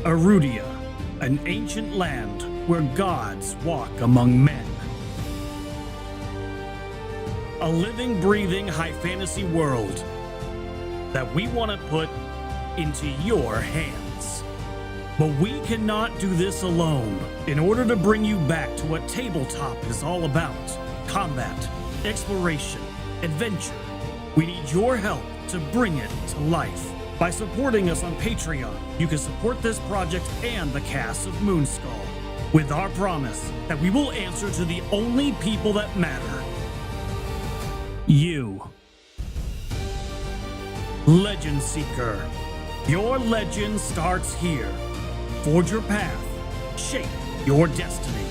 Erudia, an ancient land where gods walk among men. A living, breathing high fantasy world that we want to put into your hands. But we cannot do this alone. In order to bring you back to what tabletop is all about, combat, exploration, adventure, we need your help to bring it to life. By supporting us on Patreon, you can support this project and the cast of Moonskull, with our promise that we will answer to the only people that matter. You. Legend Seeker. Your legend starts here. Forge your path. Shape your destiny.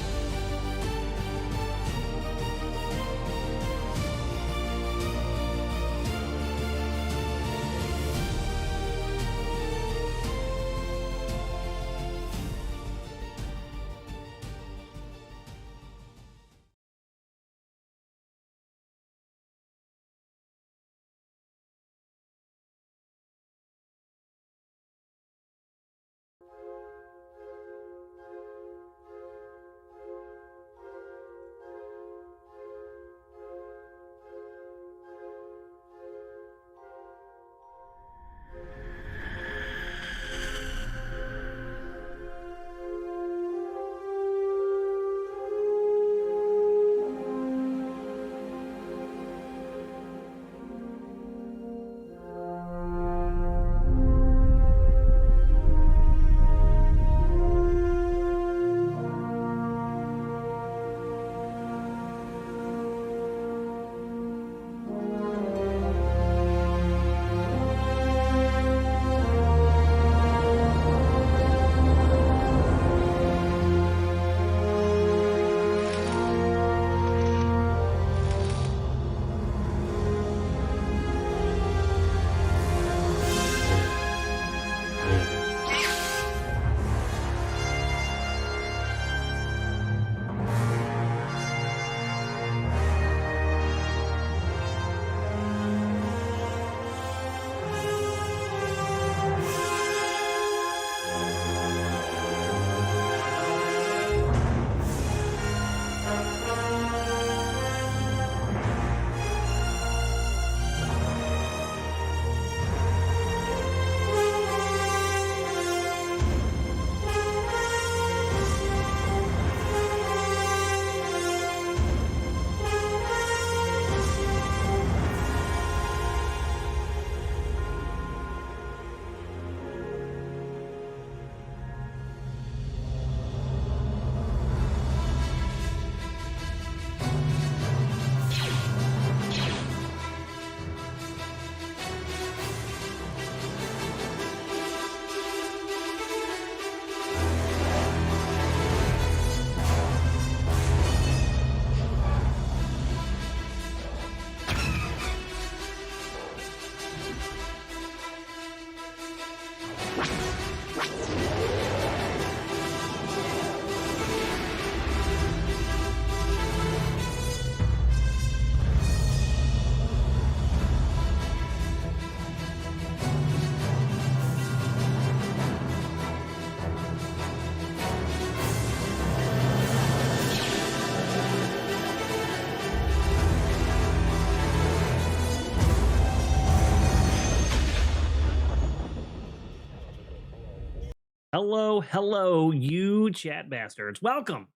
Hello, you chat bastards. Welcome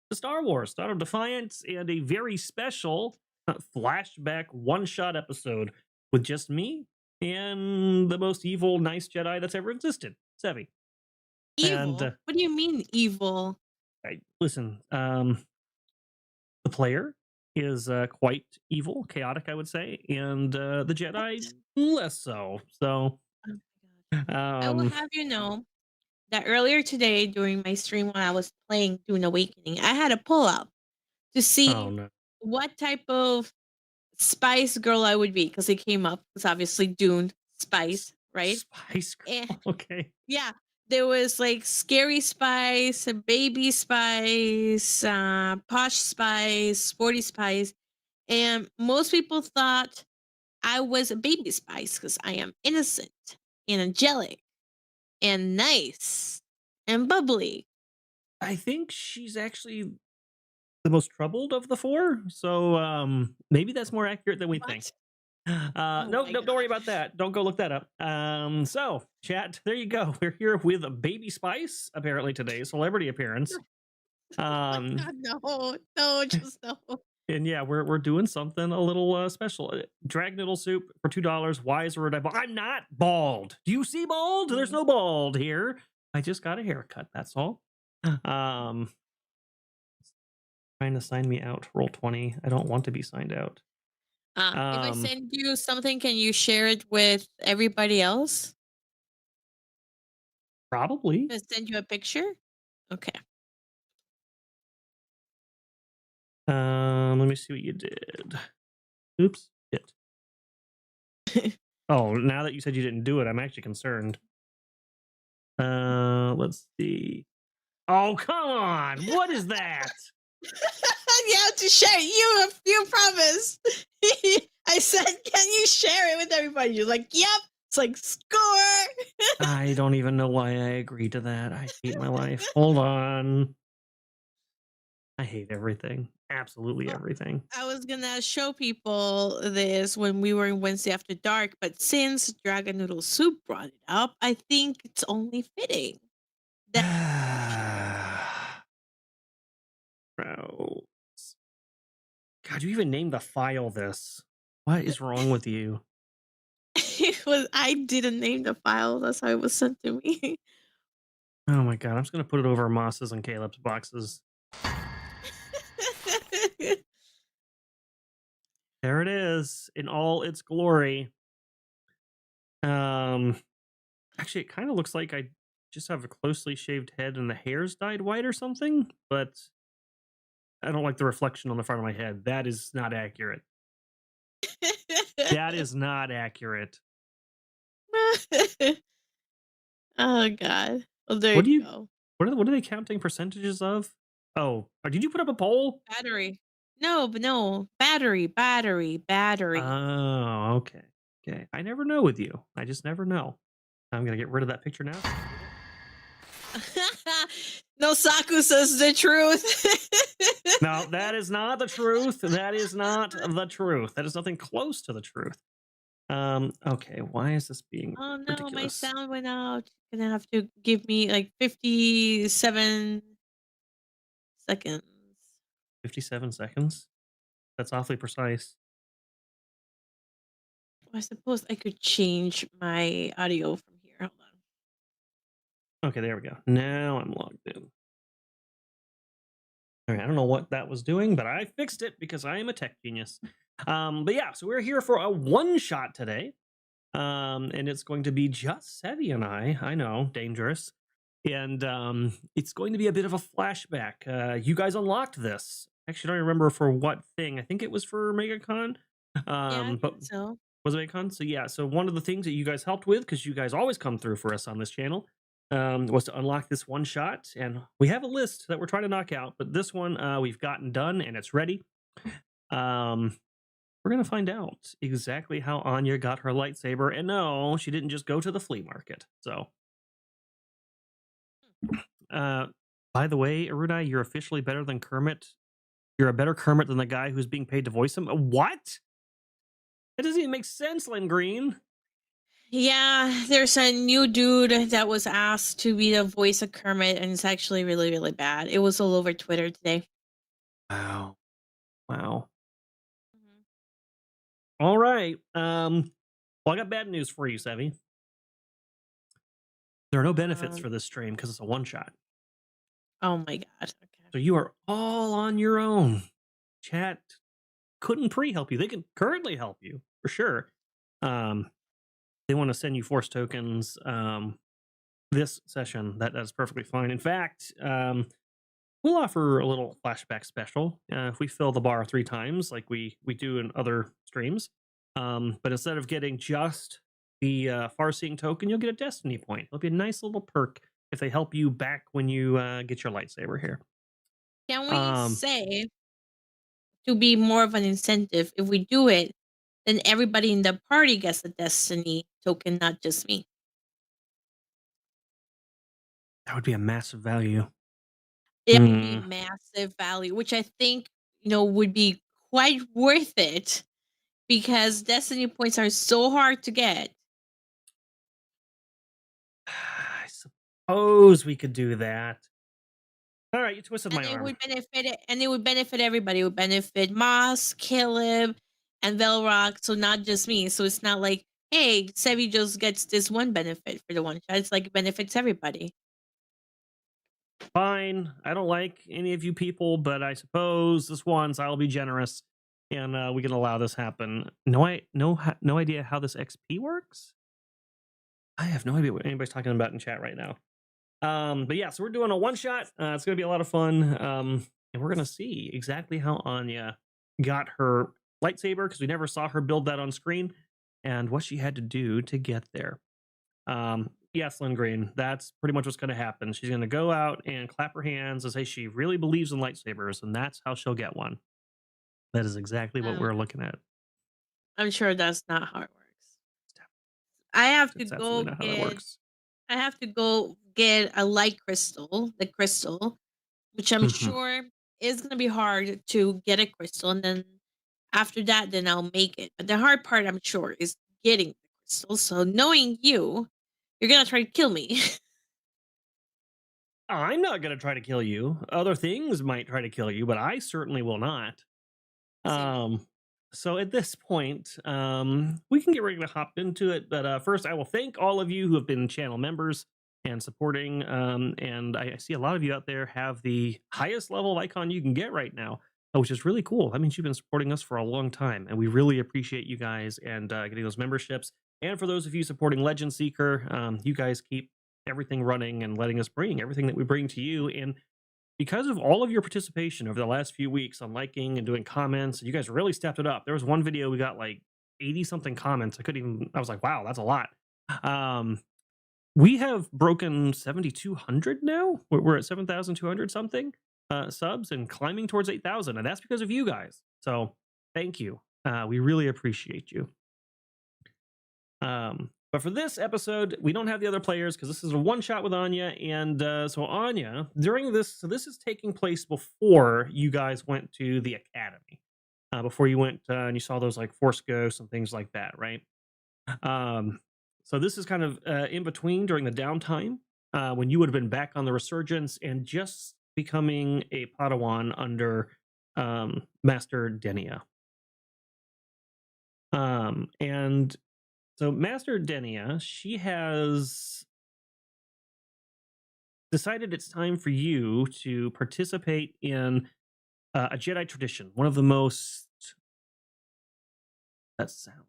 to Star Wars, Star of Defiance, and a very special flashback one-shot episode with just me and the most evil, nice Jedi that's ever existed, Sevi. Evil? And What do you mean evil? listen, the player is quite evil, chaotic, I would say, and the Jedi less so. So, Oh my god. I will um, have you know that earlier today during my stream when I was playing Dune Awakening, I had a pull up to oh see no, what type of spice girl I would be because it came up. It's obviously Dune spice, right? Spice And Girl. Okay. yeah, there was like scary spice, a baby spice, posh spice, sporty spice, and most people thought I was a baby spice because I am innocent and angelic and nice. and bubbly. I think she's actually the most troubled of the 4, so, maybe that's more accurate than we think. What? Oh Nope, my nope, don't worry god. about that. Don't go look that up. So, chat, there you go. We're here with Baby Spice, apparently today, celebrity appearance. Oh my Um, god, no. No, just no. and yeah, we're doing something a little special. Drag noodle soup for $2. Why is Erudi bald? I'm not bald. Do you see bald? There's Mm. no bald here. I just got a haircut. That's all. Um, trying to sign me out. Roll 20. I don't want to be signed out. If I Um, send you something, can you share it with everybody else? probably. If I send you a picture? Okay. Let me see what you did. Oops. Shit. Oh, now that you said you didn't do it, I'm actually concerned. Let's see. Oh, come on. What is that? You have to share it. You promised. I said, can you share it with everybody? You're like, yep. It's like, score. I don't even know why I agreed to that. I hate my life. Hold on. I hate everything. Absolutely Well, everything. I was gonna show people this when we were in Wednesday After Dark, but since Dragon Noodle Soup brought it up, I think it's only fitting that Bro. God, you even named the file this. What is wrong with you? it was. I didn't name the file. That's how it was sent to me. Oh my god, I'm just gonna put it over Moss's and Caleb's boxes. There it is in all its glory. Actually, it kind of looks like I just have a closely shaved head and the hair's dyed white or something, but I don't like the reflection on the front of my head. That is not accurate. That is not accurate. Oh god. Well, there What you do you? go. What are they counting percentages of? Oh, did you put up a poll? Battery. No, but no. Battery. Oh, okay, okay. I never know with you. I just never know. I'm gonna get rid of that picture now. No, Saku says the truth. No, that is not the truth. That is not the truth. That is nothing close to the truth. Okay, why is this being Oh no, my ridiculous? sound went out. You're gonna have to give me like 57 seconds. 57 seconds? That's awfully precise. I suppose I could change my audio from here. Hold on. Okay, there we go. Now I'm logged in. All right, I don't know what that was doing, but I fixed it because I am a tech genius. But yeah, so we're here for a one shot today. And it's going to be just Sevi and I. I know, dangerous. And it's going to be a bit of a flashback. You guys unlocked this. Actually, I don't remember for what thing. I think it was for MegaCon. Yeah, I But think so. was it MegaCon? So yeah, so one of the things that you guys helped with, because you guys always come through for us on this channel, was to unlock this one shot. And we have a list that we're trying to knock out, but this one we've gotten done and it's ready. Um, we're going to find out exactly how Anya got her lightsaber. And no, she didn't just go to the flea market. So, by the way, Erudi, you're officially better than Kermit. You're a better Kermit than the guy who's being paid to voice him. What? That doesn't even make sense, Len Green. Yeah, there's a new dude that was asked to be the voice of Kermit, and it's actually really, really bad. It was all over Twitter today. Wow. Wow. Mhm. All right. Well, I got bad news for you, Sevi. There are no benefits Um, for this stream because it's a one shot. oh my god. Okay. So you are all on your own. Chat couldn't pre-help you. They can currently help you for sure. They want to send you force tokens this session. That's perfectly fine. In fact, we'll offer a little flashback special if we fill the bar 3 times, like we do in other streams. But instead of getting just the far-seeing token, you'll get a destiny point. It'll be a nice little perk if they help you back when you get your lightsaber here. Can we Um, say to be more of an incentive if we do it, then everybody in the party gets a destiny token, not just me? That would be a massive value. It would be Hmm. massive value, which I think, would be quite worth it because destiny points are so hard to get. I suppose we could do that. All right, you twisted And my arm. it would benefit everybody. It would benefit Moss, Caleb, and Velrock. So not just me. So it's not like, hey, Sevi just gets this one benefit for the one shot. It's like it benefits everybody. Fine. I don't like any of you people, but I suppose this once I'll be generous, and we can allow this happen. No idea how this XP works. I have no idea what anybody's talking about in chat right now. But yeah, so we're doing a one shot. It's gonna be a lot of fun. And we're gonna see exactly how Anya got her lightsaber because we never saw her build that on screen, and what she had to do to get there. Yes, Lindgreen, that's pretty much what's going to happen. She's going to go out and clap her hands and say she really believes in lightsabers, and that's how she'll get one. That is exactly what Um, we're looking at. I'm sure that's not how it works. I have to It's go absolutely not how that get works. I have to go get a light crystal, the crystal, which I'm Hmm. sure is gonna be hard to get a crystal, and then after that, then I'll make it. But the hard part, I'm sure, is getting the crystal. So knowing you, you're gonna try to kill me. I'm not going to try to kill you. Other things might try to kill you, but I certainly will not. Same here. Um, so at this point, we can get ready to hop into it. But first, I will thank all of you who have been channel members and supporting. And I see a lot of you out there have the highest level of icon you can get right now, which is really cool. That means you've been supporting us for a long time, and we really appreciate you guys and getting those memberships. And for those of you supporting Legend Seeker, you guys keep everything running and letting us bring everything that we bring to you. And because of all of your participation over the last few weeks on liking and doing comments, you guys really stepped it up. There was one video we got like 80 something comments. I was like, wow, that's a lot. Um, we have broken 7,200 now. We're at 7,200 something subs and climbing towards 8,000. And that's because of you guys. So thank you. We really appreciate you. But for this episode, we don't have the other players because this is a one shot with Anya. And so Anya, during this, so this is taking place before you guys went to the academy, before you went and you saw those like Force ghosts and things like that, right? Um, so this is kind of in between during the downtime when you would have been back on the Resurgence and just becoming a Padawan under Master Denia. And so Master Denia, she has decided it's time for you to participate in a Jedi tradition, one of the most. That sound.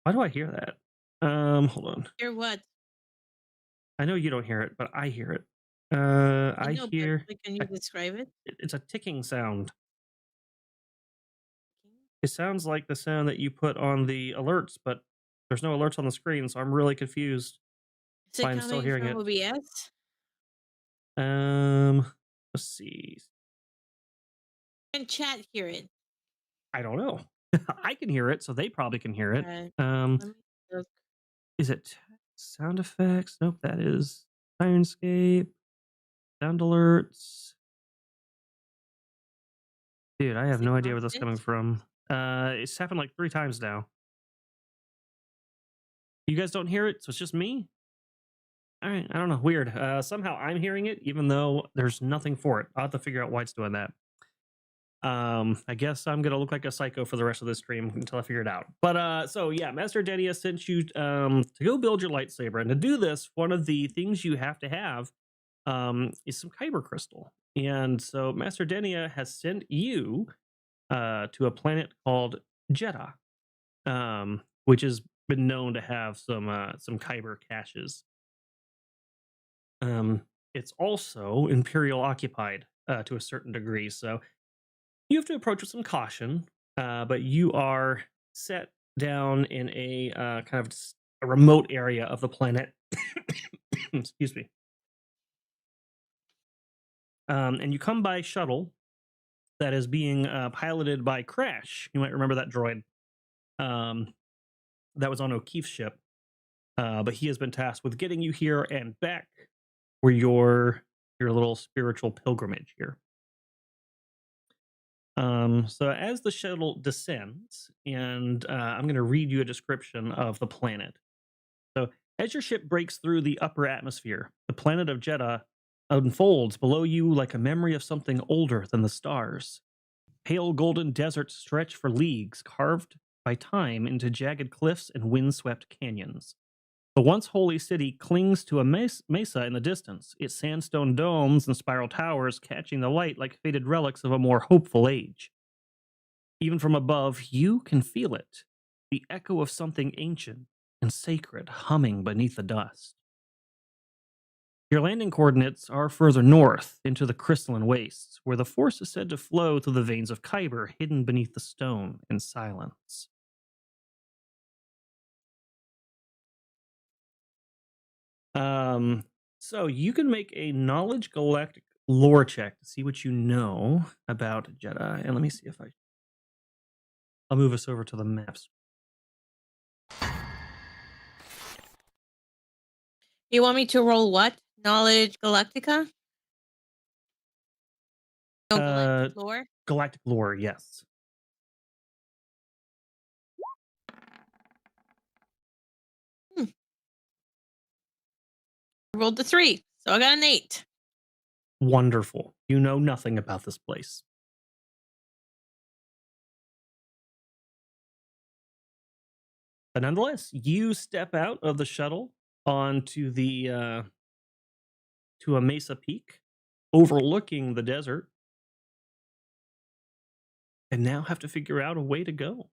Why do I hear that? Hold on. Hear what? I know you don't hear it, but I hear it. I I know, but hear like, can you describe it? it's a ticking sound. It sounds like the sound that you put on the alerts, but there's no alerts on the screen, so I'm really confused Is why it I'm still coming hearing from it. OBS? Let's see. Can chat hear it? I don't know. I can hear it, so they probably can hear it. Let me look. Is it sound effects? Nope, that is Ironscape. Sound alerts. Dude, I Is have it no idea where that's constant? coming from. It's happened like 3 times now. You guys don't hear it, so it's just me? All right, I don't know. Weird. Somehow I'm hearing it, even though there's nothing for it. I'll have to figure out why it's doing that. I guess I'm gonna look like a psycho for the rest of this stream until I figure it out. But so yeah, Master Denia sent you to go build your lightsaber, and to do this, one of the things you have to have is some kyber crystal. And so Master Denia has sent you to a planet called Jeddah, which has been known to have some kyber caches. It's also Imperial occupied to a certain degree, so you have to approach with some caution. But you are set down in a kind of a remote area of the planet. Excuse me. And you come by shuttle that is being piloted by Crash. You might remember that droid that was on O'Keefe's ship. but he has been tasked with getting you here and back for your little spiritual pilgrimage here. So as the shuttle descends, and I'm going to read you a description of the planet. So as your ship breaks through the upper atmosphere, the planet of Jeddah unfolds below you like a memory of something older than the stars. Pale golden deserts stretch for leagues, carved by time into jagged cliffs and windswept canyons. The once holy city clings to a mesa in the distance, its sandstone domes and spiral towers catching the light like faded relics of a more hopeful age. Even from above, you can feel it, the echo of something ancient and sacred humming beneath the dust. Your landing coordinates are further north into the crystalline wastes, where the force is said to flow through the veins of Kyber hidden beneath the stone in silence. So you can make a knowledge galactic lore check to see what you know about Jedi. And let me see if I'll move us over to the maps. You want me to roll what? Knowledge Galactica? No, Galactic Lore? Galactic lore, yes. I rolled the 3, so I got an 8. Wonderful. You know nothing about this place. But nonetheless, you step out of the shuttle onto the to a mesa peak overlooking the desert, and now have to figure out a way to go.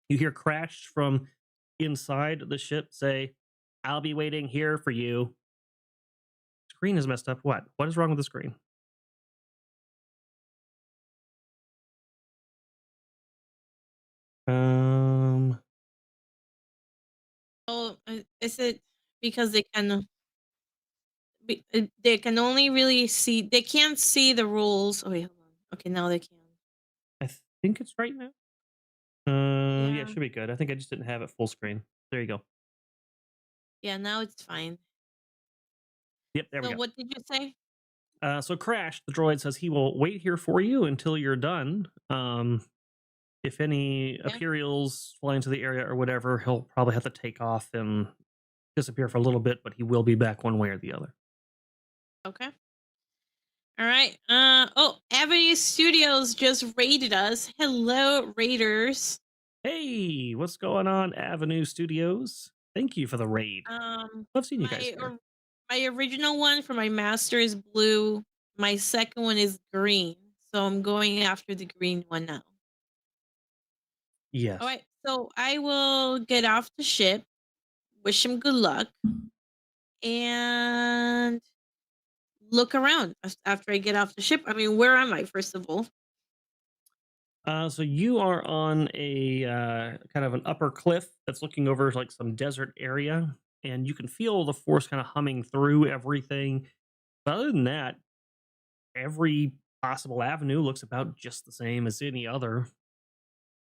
You hear Crash from inside the ship say, "I'll be waiting here for you." Screen is messed up. What? What is wrong with the screen? Oh, is it because they can only really see, they can't see the rules. Oh wait, hold on. Okay, now they can. I think it's right now. Yeah, Yeah. it should be good. I think I just didn't have it full screen. There you go. Yeah, now it's fine. Yep, there we So go. what did you say? So Crash, the droid, says he will wait here for you until you're done. If any Yeah. Imperials fly into the area or whatever, he'll probably have to take off and disappear for a little bit, but he will be back one way or the other. Okay. All right. Oh, Avenue Studios just raided us. Hello, raiders. Hey, what's going on, Avenue Studios? Thank you for the raid. I've seen you guys here. My original one for my master is blue. My second one is green. So I'm going after the green one now. Yes. All right. So I will get off the ship. Wish him good luck. And look around after I get off the ship. I mean, where am I, first of all? So you are on a kind of an upper cliff that's looking over like some desert area, and you can feel the force kind of humming through everything. But other than that, every possible avenue looks about just the same as any other.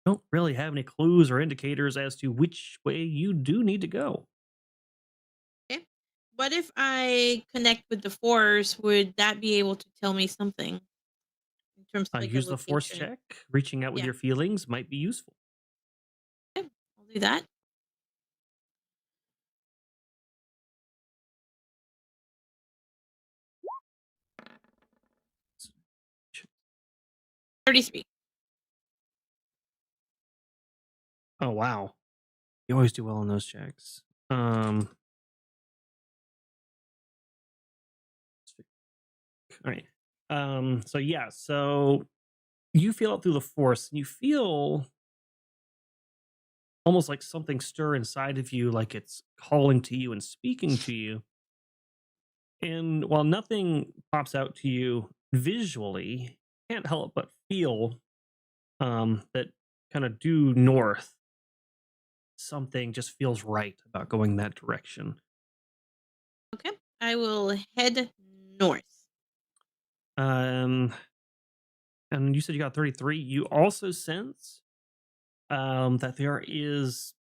Don't really have any clues or indicators as to which way you do need to go. Okay. What if I connect with the force? Would that be able to tell me something in terms of like a Use the force location? check. Reaching out with Yeah. your feelings might be useful. Okay, I'll do that. S- 33. Oh wow, you always do well on those checks. All right. So yeah, so you feel it through the force, and you feel almost like something stir inside of you, like it's calling to you and speaking to you. And while nothing pops out to you visually, you can't help but feel that kind of due north, something just feels right about going that direction. Okay. I will head north. Um, and you said you got 33. You also sense that there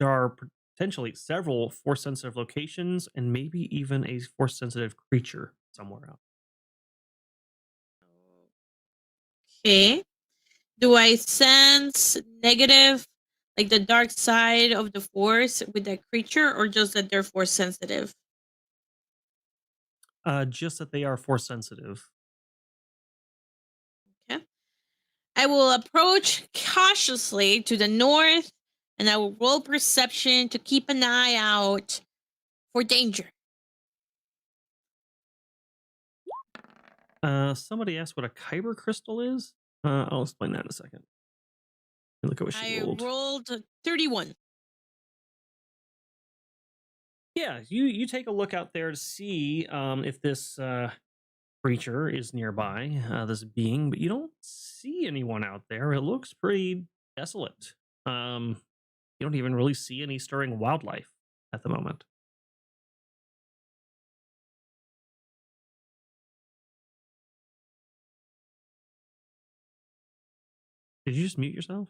are potentially several force sensitive locations and maybe even a force sensitive creature somewhere else. Okay. Do I sense negative, like the dark side of the force with that creature, or just that they're force sensitive? Just that they are force sensitive. Okay. I will approach cautiously to the north and I will roll perception to keep an eye out for danger. Somebody asked what a kyber crystal is. I'll explain that in a second. Look at what she I rolled. rolled 31. Yeah, you take a look out there to see if this creature is nearby, this being, but you don't see anyone out there. It looks pretty desolate. You don't even really see any stirring wildlife at the moment. Did you just mute yourself?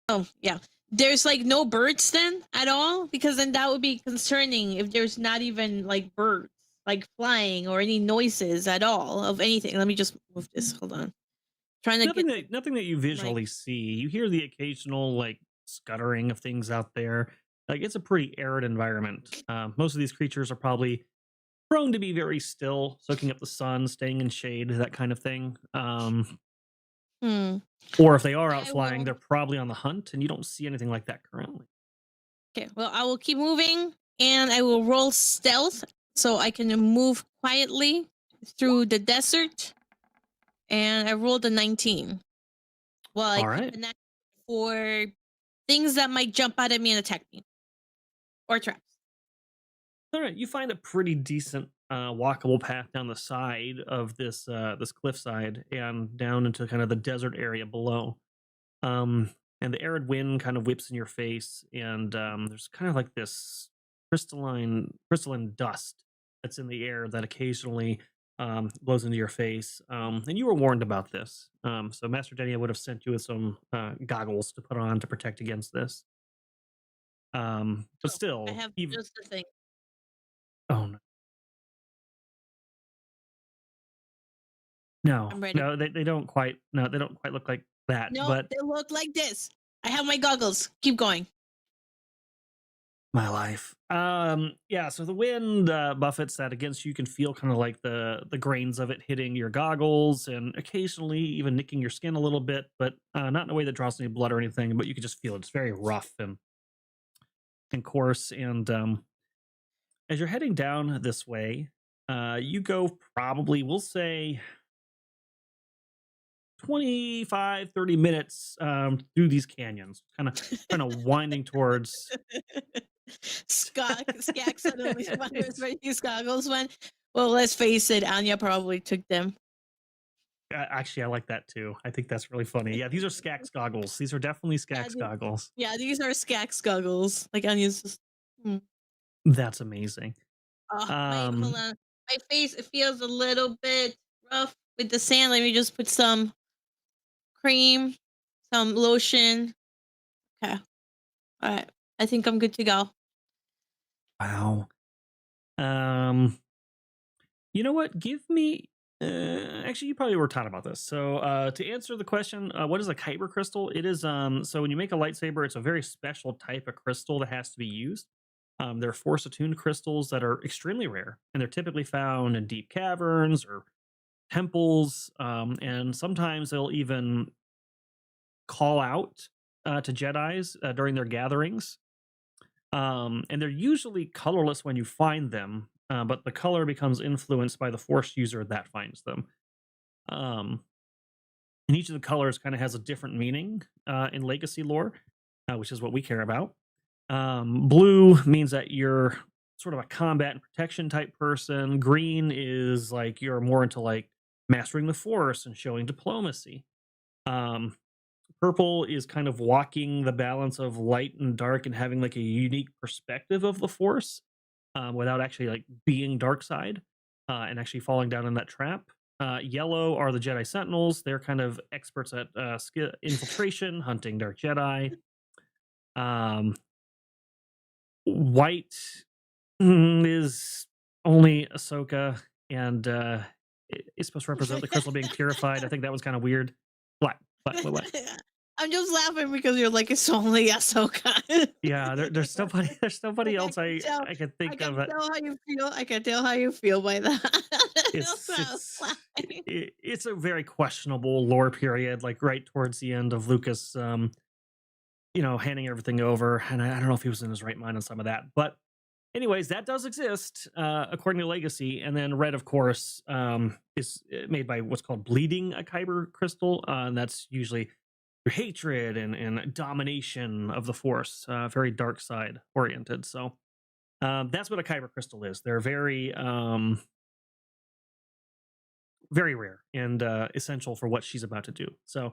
Oh, yeah. There's like no birds then at all? Because then that would be concerning if there's not even like birds like flying or any noises at all of anything. Let me just move this. Hold on. Trying to get Nothing that you my visually see. You hear the occasional like scuttering of things out there. Like it's a pretty arid environment. Most of these creatures are probably prone to be very still, soaking up the sun, staying in shade, that kind of thing. hmm. Or if they are out I flying, will they're probably on the hunt, and you don't see anything like that currently. Okay, well I will keep moving and I will roll stealth so I can move quietly through the desert. And I rolled a 19. Well, I All keep right. an eye for things that might jump out at me and attack me. Or traps. All right, you find a pretty decent walkable path down the side of this cliffside and down into kind of the desert area below. Um, and the arid wind kind of whips in your face, and there's kind of like this crystalline dust that's in the air that occasionally blows into your face. And you were warned about this, so Master Denia would have sent you with some goggles to put on to protect against this. But Oh, I still, have even just the thing. oh no. No, I'm ready. no, they don't quite. No, they don't quite look like that. No, But they look like this. I have my goggles. Keep going. my life. Yeah. So the wind buffets that against you. You can feel kind of like the grains of it hitting your goggles, and occasionally even nicking your skin a little bit, but not in a way that draws any blood or anything. But you can just feel it. It's very rough and coarse. And as you're heading down this way, you go probably, we'll say 25-30 minutes through these canyons, kind of winding towards. Skak suddenly wonders where these goggles went. Well, let's face it, Anya probably took them. Actually, I like that too. I think that's really funny. Yeah, these are Skax goggles. These are definitely Yeah, Skax goggles. yeah, these are Skak's goggles. Like Anya's just. Hmm. That's amazing. Oh, my hold Um, on. My face it feels a little bit rough with the sand. Let me just put some cream, some lotion. Okay. All right. I think I'm good to go. wow. Um, you know what? Give me. Actually, you probably were taught about this. So, to answer the question, what is a kyber crystal? It is So when you make a lightsaber, it's a very special type of crystal that has to be used. They're force attuned crystals that are extremely rare, and they're typically found in deep caverns or temples, and sometimes they'll even call out to Jedi's during their gatherings. And they're usually colorless when you find them, but the color becomes influenced by the Force user that finds them. Um, and each of the colors kind of has a different meaning in Legacy lore, which is what we care about. Blue means that you're sort of a combat and protection type person. Green is like you're more into like mastering the Force and showing diplomacy. Um, Purple is kind of walking the balance of light and dark and having like a unique perspective of the Force without actually like being dark side and actually falling down in that trap. Yellow are the Jedi Sentinels. They're kind of experts at infiltration, hunting dark Jedi. Um, white is only Ahsoka, and it's supposed to represent the crystal being purified. I think that was kind of weird. What? I'm just laughing because you're like, it's only Ahsoka. Yeah, there's nobody there's nobody I else can tell. I could I think of. can tell how you feel. I can tell how you feel by that. That's It's why I was it's laughing. it's a very questionable lore period, like right towards the end of Lucas, handing everything over, and I don't know if he was in his right mind on some of that, but anyways, that does exist according to Legacy, and then Red, of course, is made by what's called bleeding a kyber crystal, and that's usually your hatred and domination of the Force, very dark side oriented. So that's what a kyber crystal is. They're very rare and essential for what she's about to do. So,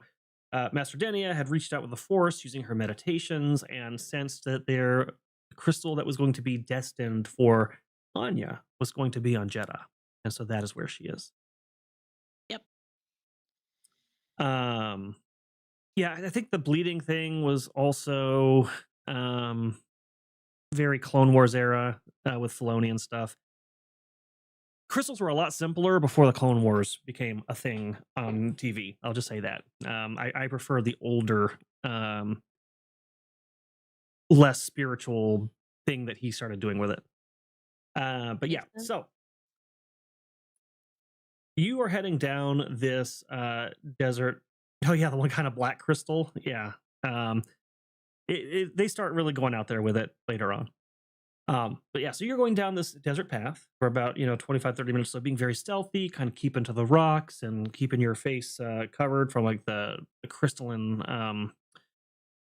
Master Denia had reached out with the Force using her meditations and sensed that their crystal that was going to be destined for Anya was going to be on Jeddah. And so that is where she is. Yep. Um, yeah, I think the bleeding thing was also very Clone Wars era with Filoni and stuff. Crystals were a lot simpler before the Clone Wars became a thing on TV. I'll just say that. I prefer the older, less spiritual thing that he started doing with it. But yeah, Makes sense. so you are heading down this desert. Oh yeah, the one kind of black crystal. Yeah. They start really going out there with it later on. But yeah, so you're going down this desert path for about 25 30 minutes, so being very stealthy, kind of keeping to the rocks and keeping your face covered from like the crystalline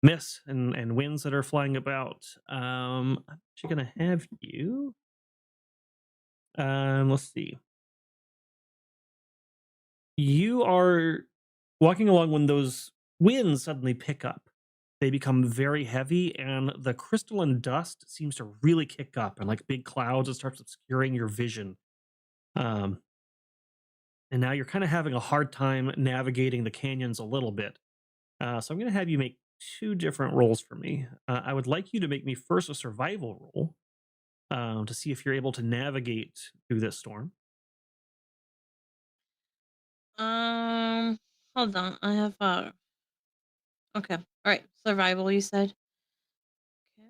mists and winds that are flying about. I'm actually gonna have you let's see, you are walking along when those winds suddenly pick up. They become very heavy, and the crystalline dust seems to really kick up, and like big clouds, it starts obscuring your vision. Um, and now you're kind of having a hard time navigating the canyons a little bit. So I'm going to have you make two different rolls for me. I would like you to make me first a survival roll to see if you're able to navigate through this storm. Um, hold on. I have okay. All right. Survival, you said. Okay.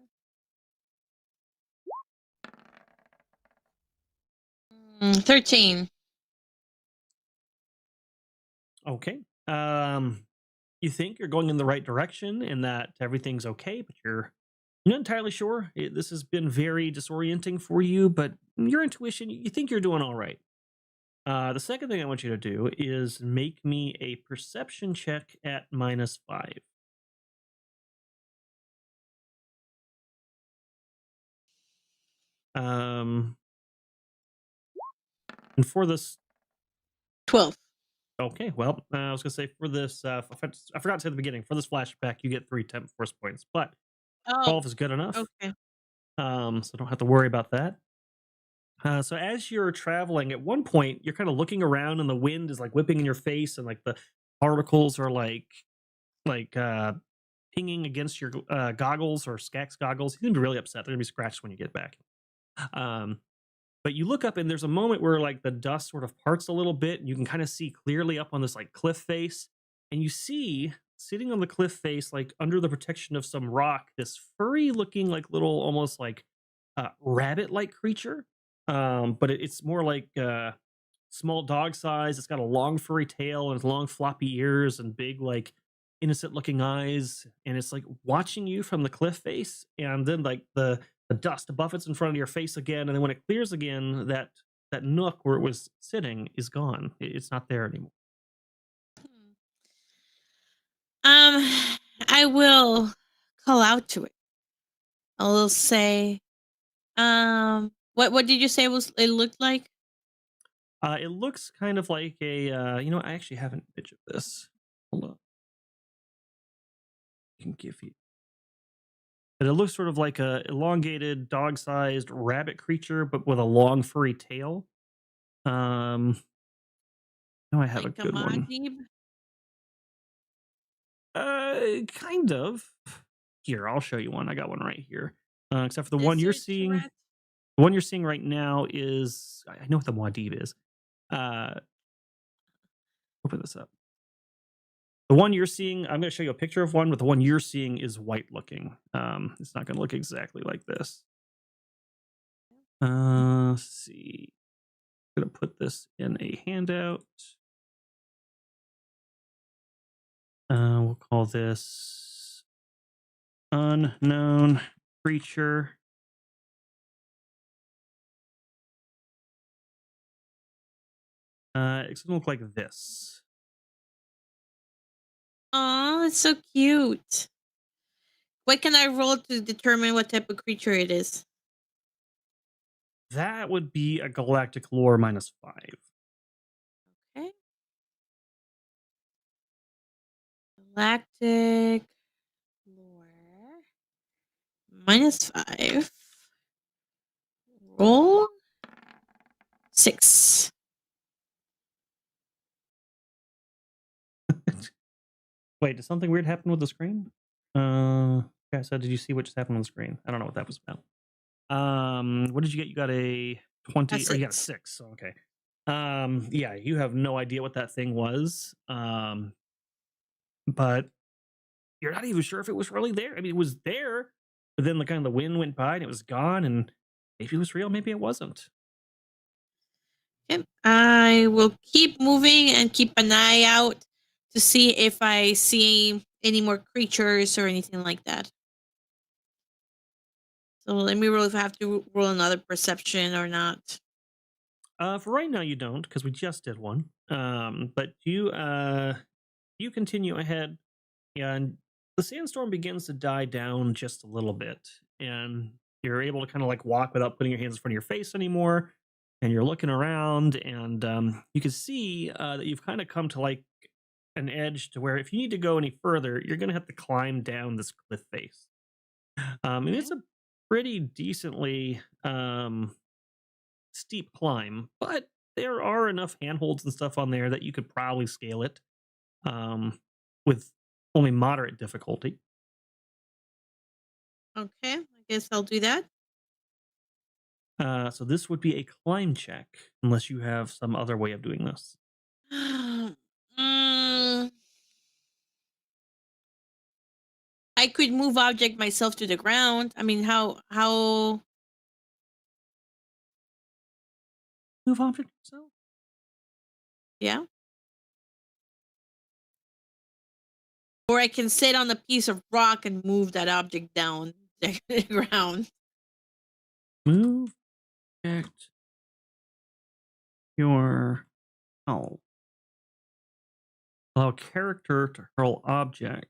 13. Okay. You think you're going in the right direction and that everything's okay, but you're not entirely sure. This has been very disorienting for you, but your intuition, you think you're doing all right. The second thing I want you to do is make me a perception check at -5. Um, and for this, 12. okay, well, I was gonna say for this, I forgot to say at the beginning. For this flashback, you get 3 temp force points, but Oh, 12 is good enough. okay. So don't have to worry about that. So as you're traveling, at one point you're kind of looking around, and the wind is like whipping in your face, and like the particles are like pinging against your goggles or Skak's goggles. He's gonna be really upset. They're gonna be scratched when you get back. Um, but you look up, and there's a moment where like the dust sort of parts a little bit, and you can kind of see clearly up on this like cliff face, and you see sitting on the cliff face, like under the protection of some rock, this furry looking like little almost like rabbit like creature. But it's more like small dog size. It's got a long furry tail and long floppy ears and big like innocent looking eyes, and it's like watching you from the cliff face, and then like the dust buffets in front of your face again, and then when it clears again, that nook where it was sitting is gone. It's not there anymore. Um, I will call out to it. I will say, what did you say it looked like? It looks kind of like a I actually have an image of this. Hold on. I can give you. But it looks sort of like a elongated dog-sized rabbit creature, but with a long furry tail. No, I have a Like a good one. Majib? Kind of. Here, I'll show you one. I got one right here. except for the one you're Desert seeing. rat. The one you're seeing right now is I know what the Muad'Dib is. Uh, open this up. The one you're seeing, I'm going to show you a picture of one, but the one you're seeing is white looking. It's not going to look exactly like this. Let's see. I'm going to put this in a handout. We'll call this unknown creature. It's going to look like this. Oh, it's so cute. What can I roll to determine what type of creature it is? That would be a galactic lore -5. Okay. Galactic lore -5. Roll 6. Wait, did something weird happen with the screen? Okay, so did you see what just happened on the screen? I don't know what that was about. What did you get? You got a 20 or you got a 6. 6. So, okay. Yeah, you have no idea what that thing was. But you're not even sure if it was really there. I mean, it was there, but then the wind went by and it was gone, and maybe it was real, maybe it wasn't. Okay. I will keep moving and keep an eye out to see if I see any more creatures or anything like that. So let me roll if I have to roll another perception or not. For right now you don't, because we just did one. But you continue ahead, and the sandstorm begins to die down just a little bit, and you're able to kind of like walk without putting your hands in front of your face anymore. And you're looking around, and you can see that you've kind of come to like an edge to where if you need to go any further, you're going to have to climb down this cliff face. And Okay. it's a pretty decently steep climb, but there are enough handholds and stuff on there that you could probably scale it with only moderate difficulty. Okay. I guess I'll do that. So this would be a climb check, unless you have some other way of doing this. Mm, I could move object myself to the ground. I mean, how? Move object yourself. Yeah. Or I can sit on a piece of rock and move that object down the ground. Move object your oh. Allow character to hurl object.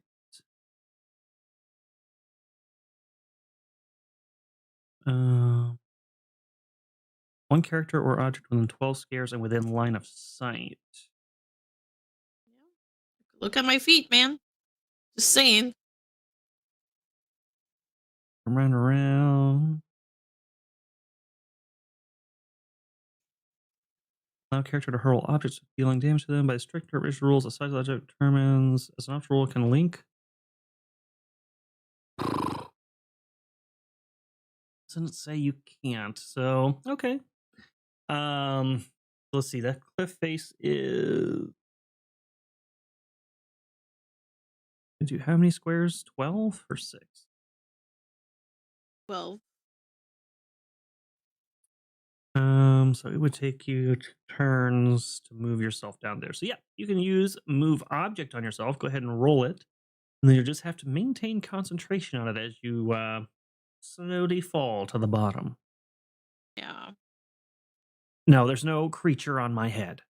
One character or object within 12 squares and within line of sight. Look at my feet, man. Just saying. Around. Allow character to hurl objects dealing damage to them by strict or rigid rules. A size of the object determines as an optional rule can link. Doesn't say you can't. So okay. Let's see. That cliff face is. Do how many squares? 12 or 6? 12. So it would take you turns to move yourself down there. So yeah, you can use move object on yourself. Go ahead and roll it, and then you just have to maintain concentration on it as you slowly fall to the bottom. Yeah. No, there's no creature on my head.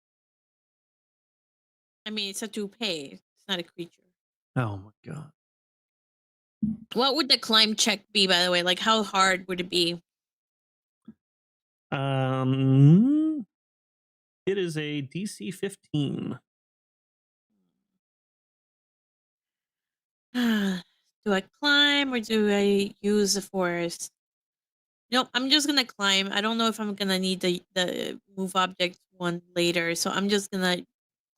I mean, it's a toupee. It's not a creature. Oh my god. What would the climb check be, by the way? Like, how hard would it be? It is a DC 15. Do I climb or do I use the forest? Nope, I'm just gonna climb. I don't know if I'm gonna need the move object one later, so I'm just gonna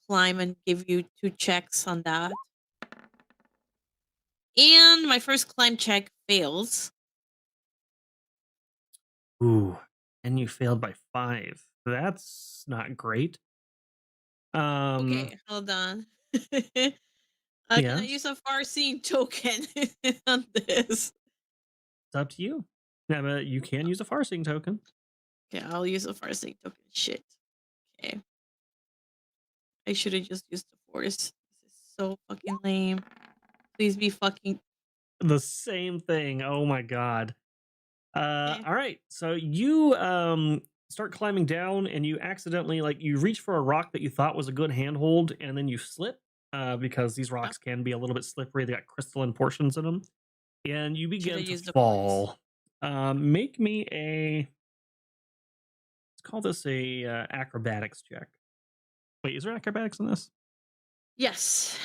climb and give you 2 checks on that. And my first climb check fails. Ooh, and you failed by 5. That's not great. Okay, hold on. Can I use Yes, a far-seeing token on this? it's up to you. Yeah, but you can use a Farsing token. Okay, I'll use a far-seeing token. Shit. Okay. I should have just used the force. This is so fucking lame. Please be fucking The same thing. Oh my god. okay. All right. So you start climbing down, and you accidentally you reach for a rock that you thought was a good handhold, and then you slip because these Yep. rocks can be a little bit slippery. They got crystalline portions in them, and you Should begin have to used the force. fall. Make me a let's call this a acrobatics check. Wait, is there acrobatics in this? Yes.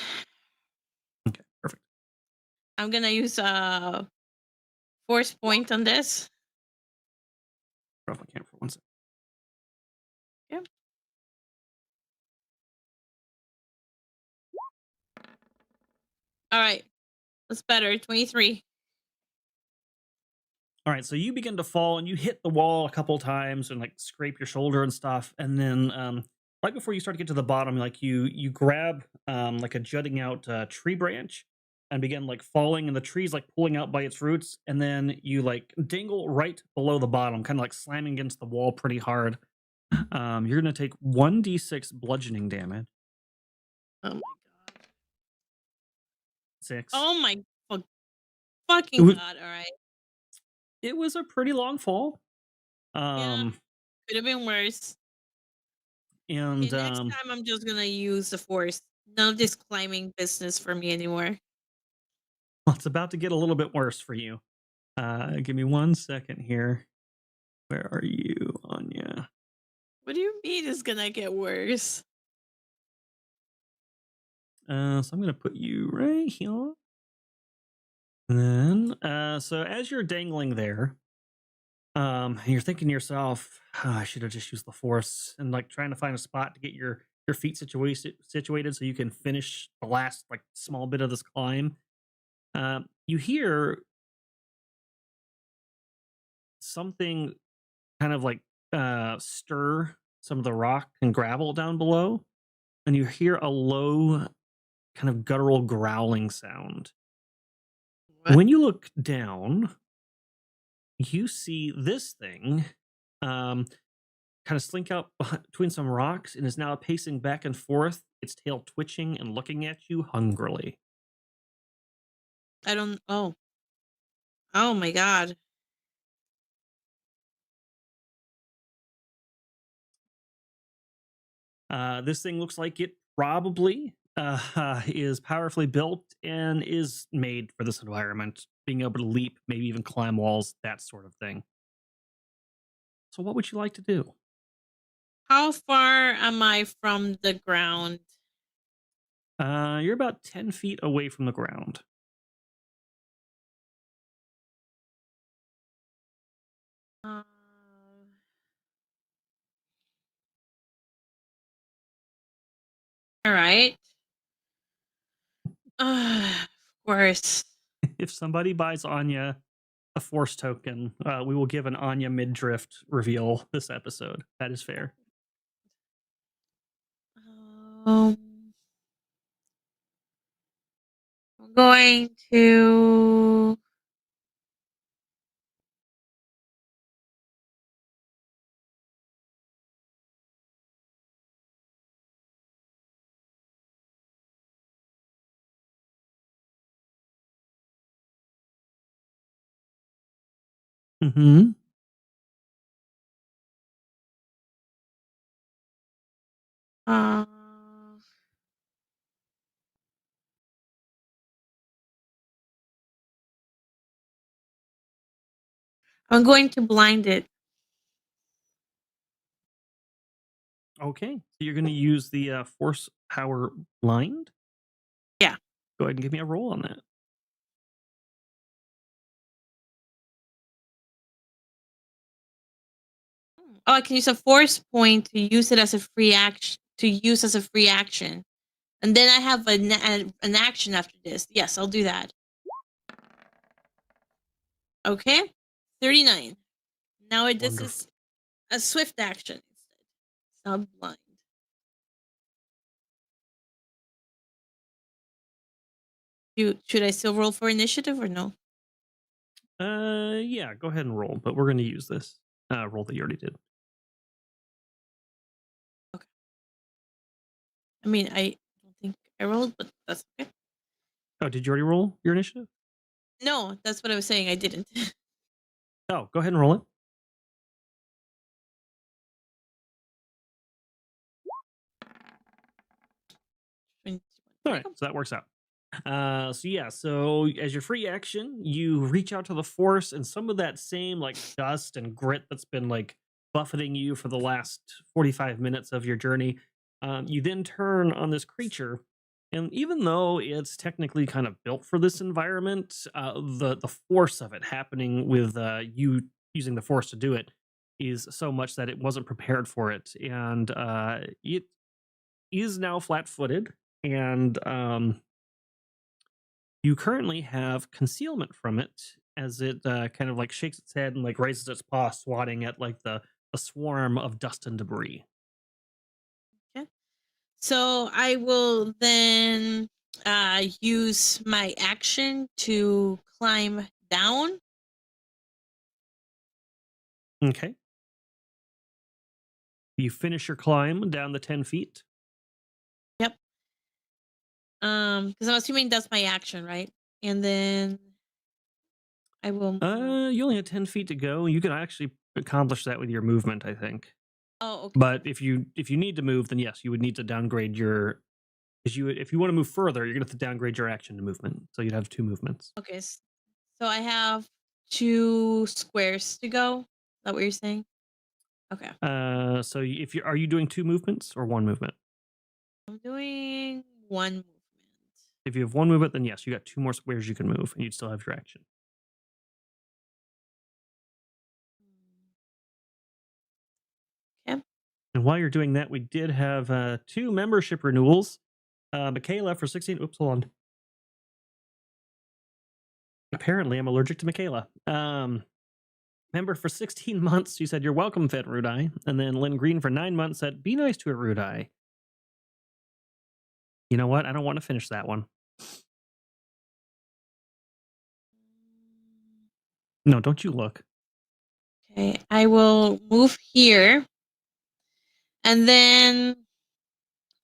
Okay, perfect. I'm gonna use force point on this. Turn off my camera for 1 second. Yep. All right. That's better. 23. All right, so you begin to fall and you hit the wall a couple times and scrape your shoulder and stuff, and then right before you start to get to the bottom, you grab like a jutting out tree branch and begin falling, and the tree's pulling out by its roots, and then you dangle right below the bottom, kind of slamming against the wall pretty hard. You're gonna take 1d6 bludgeoning damage. Oh my god. 6. Oh my It fucking was, god. All right. it was a pretty long fall. Yeah. Um, Could have been worse. Okay, and next time I'm just gonna use the force. None of this climbing business for me anymore. well, it's about to get a little bit worse for you. Give me 1 second here. Where are you, Anya? What do you mean it's gonna get worse? So I'm gonna put you right here. And then, so as you're dangling there, you're thinking to yourself, "Oh, I should have just used the force," and trying to find a spot to get your feet situated so you can finish the last small bit of this climb. You hear something kind of stir some of the rock and gravel down below, and you hear a low kind of guttural growling sound. What? When you look down, you see this thing um, kind of slink out between some rocks and is now pacing back and forth, its tail twitching and looking at you hungrily. I don't. Oh. Oh my god. This thing looks like it probably is powerfully built and is made for this environment, being able to leap, maybe even climb walls, that sort of thing. So, what would you like to do? How far am I from the ground? You're about 10 feet away from the ground. Uh, all right. Of course. If somebody buys Anya a force token, we will give an Anya mid drift reveal this episode. That is fair. Um, I'm going to. Hmm. Uh, I'm going to blind it. Okay, so you're going to use the force power blind. Yeah. Go ahead and give me a roll on that. Oh, I can use a force point to use it as a free action. To use as a free action, and then I have an action after this. Yes, I'll do that. Okay. 39. Now this Wonderful. is a swift action instead. It's not blind. Should I still roll for initiative or no? Yeah, go ahead and roll, but we're going to use this roll that you already did. Okay. I mean, I don't think I rolled, but that's okay. Oh, did you already roll your initiative? No, that's what I was saying. I didn't. Oh, go ahead and roll it. All right, so that works out. So as your free action, you reach out to the force, and some of that same like dust and grit that's been like buffeting you for the last 45 minutes of your journey, you then turn on this creature, and even though it's technically kind of built for this environment, the force of it happening with you using the force to do it is so much that it wasn't prepared for it, and it is now flat-footed, and you currently have concealment from it as it kind of like shakes its head and like raises its paw, swatting at like a swarm of dust and debris. Okay. So I will then use my action to climb down. Okay. You finish your climb down the 10 feet. Yep. Because I'm assuming that's my action, right? And then I will move. You only have 10 feet to go. You can actually accomplish that with your movement, I think. Oh, okay. But if you need to move, then yes, you would need to downgrade your, because if you want to move further, you're gonna have to downgrade your action to movement. So you'd have 2 movements. Okay. So I have 2 squares to go. Is that what you're saying? Okay. So if you are you doing 2 movements or 1 movement? I'm doing 1 movement. If you have 1 movement, then yes, you got 2 more squares you can move, and you'd still have your action. Okay. And while you're doing that, we did have 2 membership renewals. Michaela for 16. Oops, hold on. Apparently, I'm allergic to Michaela. Member for 16 months, she said, "You're welcome, Fed Erudi." And then Lynn Green for 9 months said, "Be nice to Erudi." You know what? I don't want to finish that one. No, don't you look. Okay. I will move here. And then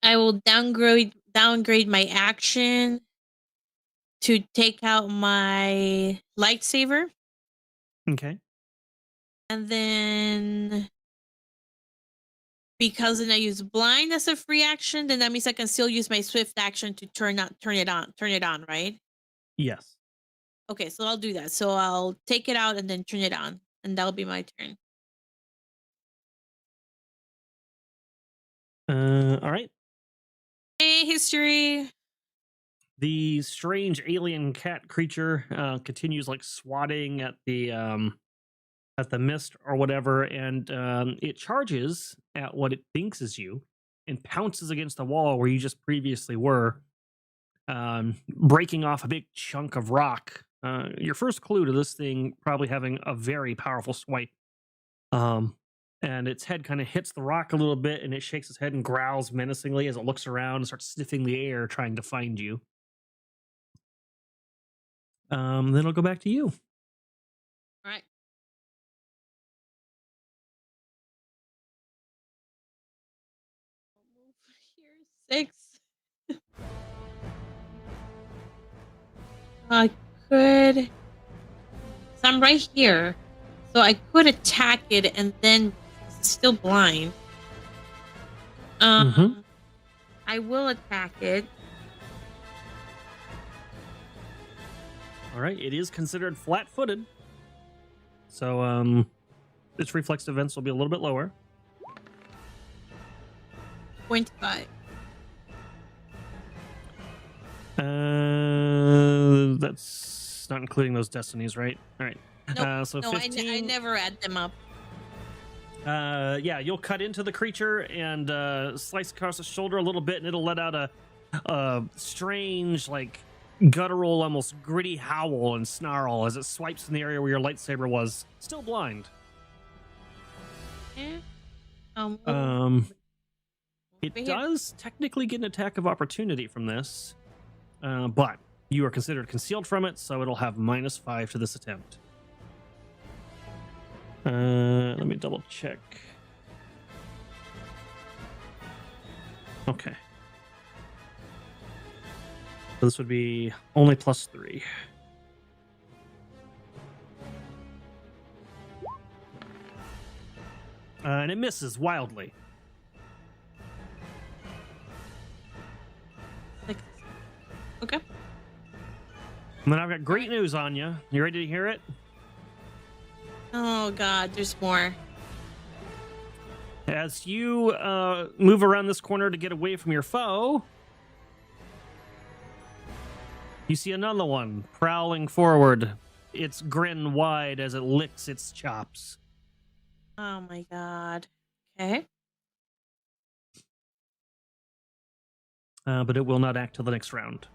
I will downgrade my action to take out my lightsaber. Okay. And then because then I use blind as a free action, then that means I can still use my swift action to turn it on, right? Yes. Okay, so I'll do that. So I'll take it out and then turn it on, and that'll be my turn. All right. Hey, history. The strange alien cat creature continues like swatting at the mist or whatever, and it charges at what it thinks is you and pounces against the wall where you just previously were, breaking off a big chunk of rock. Your first clue to this thing probably having a very powerful swipe. And its head kind of hits the rock a little bit, and it shakes its head and growls menacingly as it looks around and starts sniffing the air, trying to find you. Then it'll go back to you. All right. Here, 6. I could. So I'm right here. So I could attack it and then it's still blind. I will attack it. All right, it is considered flat-footed, so its reflex defense will be a little bit lower. 0.5. That's not including those destinies, right? All right. Nope. So No, 15. I never add them up. Yeah, you'll cut into the creature and slice across the shoulder a little bit, and it'll let out a strange, like, guttural, almost gritty howl and snarl as it swipes in the area where your lightsaber was, still blind. Eh. Um, It over here. does technically get an attack of opportunity from this, but you are considered concealed from it, so it'll have -5 to this attempt. Let me double check. Okay. So this would be only +3. And it misses wildly. Like, okay. And then I've got great news on you. You ready to hear it? Oh God, there's more. As you move around this corner to get away from your foe, you see another one prowling forward, its grin wide as it licks its chops. Oh my God. Okay. But it will not act till the next round.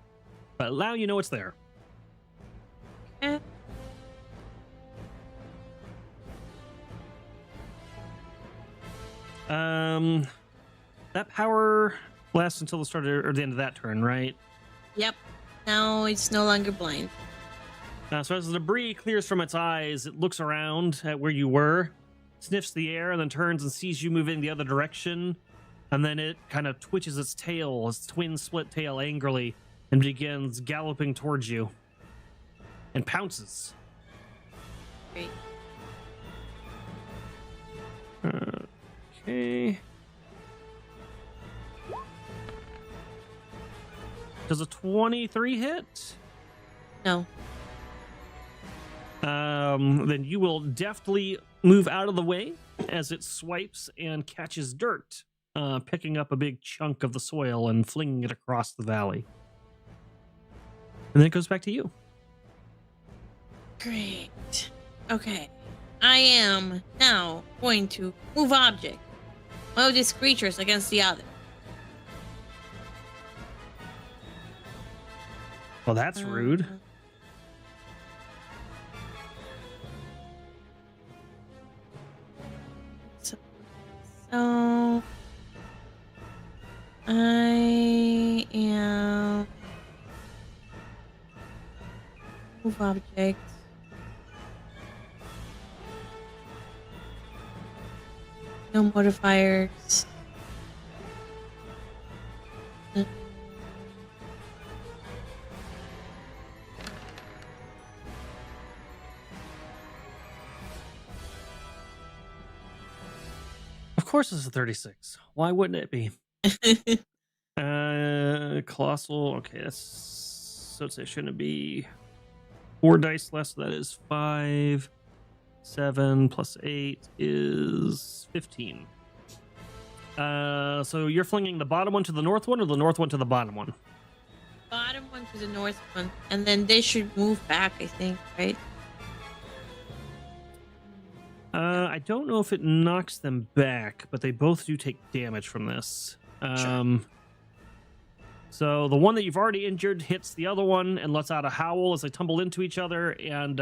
But now you know it's there. Eh. That power lasts until the start or the end of that turn, right? Yep. Now it's no longer blind. So as the debris clears from its eyes, it looks around at where you were, sniffs the air, and then turns and sees you moving the other direction. And then it kind of twitches its tail, its twin split tail angrily, and begins galloping towards you. And pounces. Great. Okay. Does a 23 hit? No. Then you will deftly move out of the way as it swipes and catches dirt, picking up a big chunk of the soil and flinging it across the valley. And then it goes back to you. Great. Okay. I am now going to move object. One of these creatures against the other. Well, that's rude. So I am move object. No modifiers. Of course it's a 36. Why wouldn't it be? Colossal. Okay, that's so it shouldn't be 4 dice less. That is 5. 7 plus 8 is 15. So you're flinging the bottom one to the north one, or the north one to the bottom one? Bottom one to the north one, and then they should move back, I think, right? I don't know if it knocks them back, but they both do take damage from this. Sure. So the one that you've already injured hits the other one and lets out a howl as they tumble into each other, and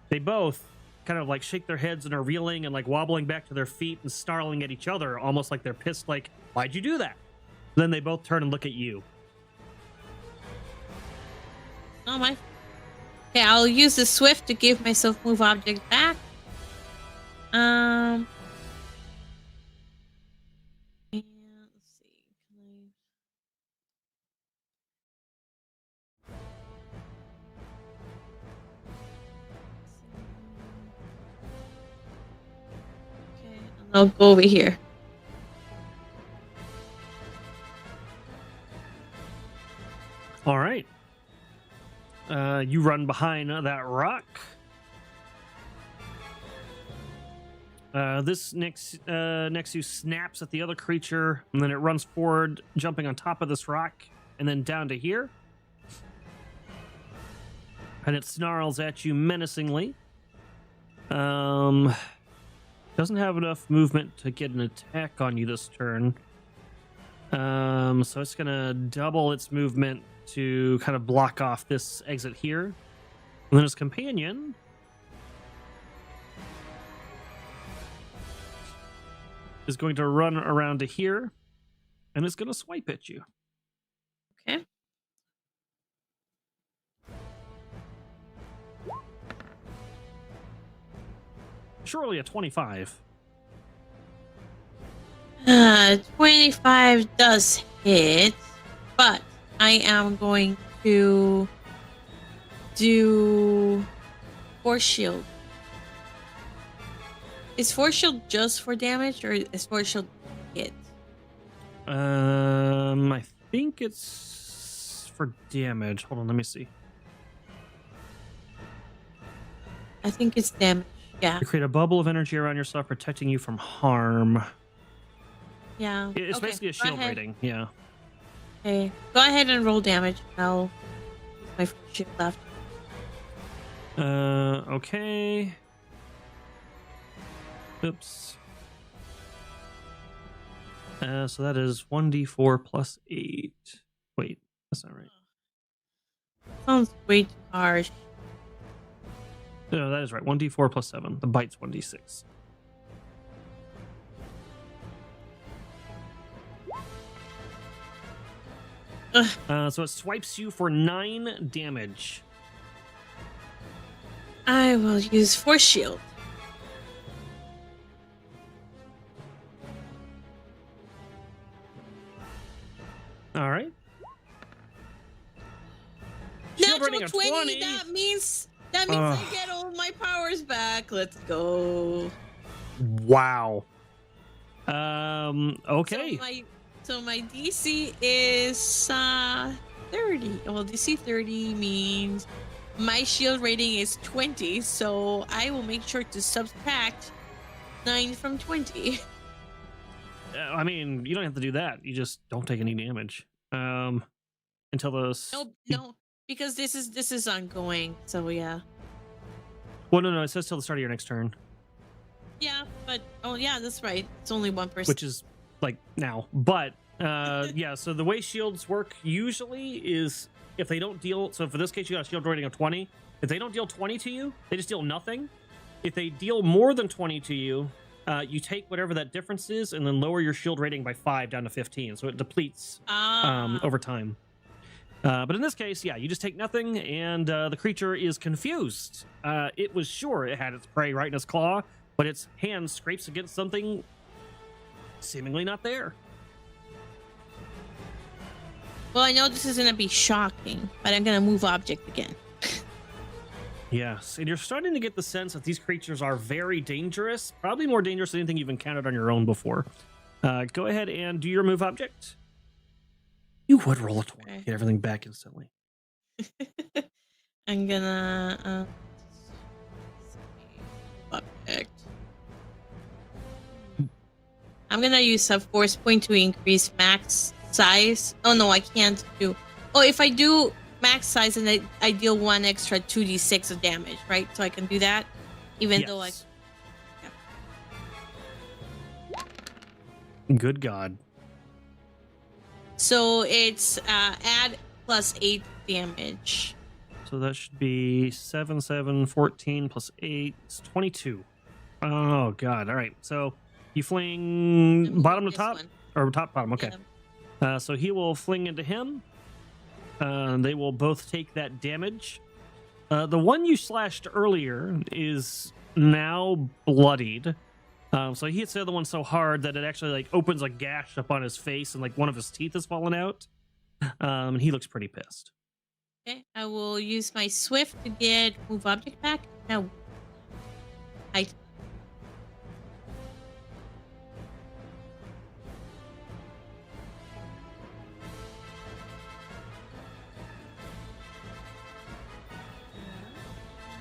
they both kind of like shake their heads and are reeling and like wobbling back to their feet and snarling at each other, almost like they're pissed, like, why'd you do that? Then they both turn and look at you. Oh my. Okay, I'll use the swift to give myself move object back. And let's see. Okay, and I'll go over here. All right. You run behind that rock. This Nexu snaps at the other creature, and then it runs forward, jumping on top of this rock, and then down to here. And it snarls at you menacingly. Doesn't have enough movement to get an attack on you this turn. So it's gonna double its movement to kind of block off this exit here. And then his companion is going to run around to here, and it's going to swipe at you. Okay. Surely a 25. 25 does hit, but I am going to do Force Shield. Is Force Shield just for damage, or is Force Shield hit? I think it's for damage. Hold on, let me see. I think it's damage. Yeah. You create a bubble of energy around yourself, protecting you from harm. Yeah. It's Okay, basically a shield rating. Yeah. Okay. Go ahead and roll damage. I'll use my Force Shield left. Okay. Oops. So that is 1d4 plus 8. Wait, that's not right. Sounds way too harsh. No, that is right. 1d4 plus 7. The bite's 1d6. So it swipes you for 9 damage. I will use Force Shield. All right. Shield rating Natural of 20. That means I get all my powers back. Let's go. Wow. Okay. So my DC is 30. Well, DC 30 means my shield rating is 20. So I will make sure to subtract 9 from 20. I mean, you don't have to do that. You just don't take any damage. Until those. No, because this is ongoing. So yeah. Well, no. It says till the start of your next turn. Yeah, but yeah, that's right. It's only one person. Which is like now. But yeah, so the way shields work usually is if they don't deal. So for this case, you got a shield rating of 20. If they don't deal 20 to you, they just deal nothing. If they deal more than 20 to you, you take whatever that difference is and then lower your shield rating by 5 down to 15. So it depletes over time. But in this case, yeah, you just take nothing, and the creature is confused. It was sure it had its prey right in its claw, but its hand scrapes against something seemingly not there. Well, I know this is going to be shocking, but I'm going to move object again. Yes, and you're starting to get the sense that these creatures are very dangerous, probably more dangerous than anything you've encountered on your own before. Go ahead and do your move object. You would roll a 20, get everything back instantly. I'm gonna object. I'm gonna use a force point to increase max size. Oh no, I can't do. Oh, if I do max size and I deal 1 extra 2d6 of damage, right? So I can do that, even though I. Yeah. Good God. So it's add plus 8 damage. So that should be 7, 14 plus 8. It's 22. Oh, God. All right. So you fling bottom to top? Or top, bottom. Okay. Yeah. So he will fling into him. They will both take that damage. The one you slashed earlier is now bloodied. So he hits the other one so hard that it actually like opens a gash up on his face and like one of his teeth has fallen out. And he looks pretty pissed. Okay, I will use my swift to get move object back. No.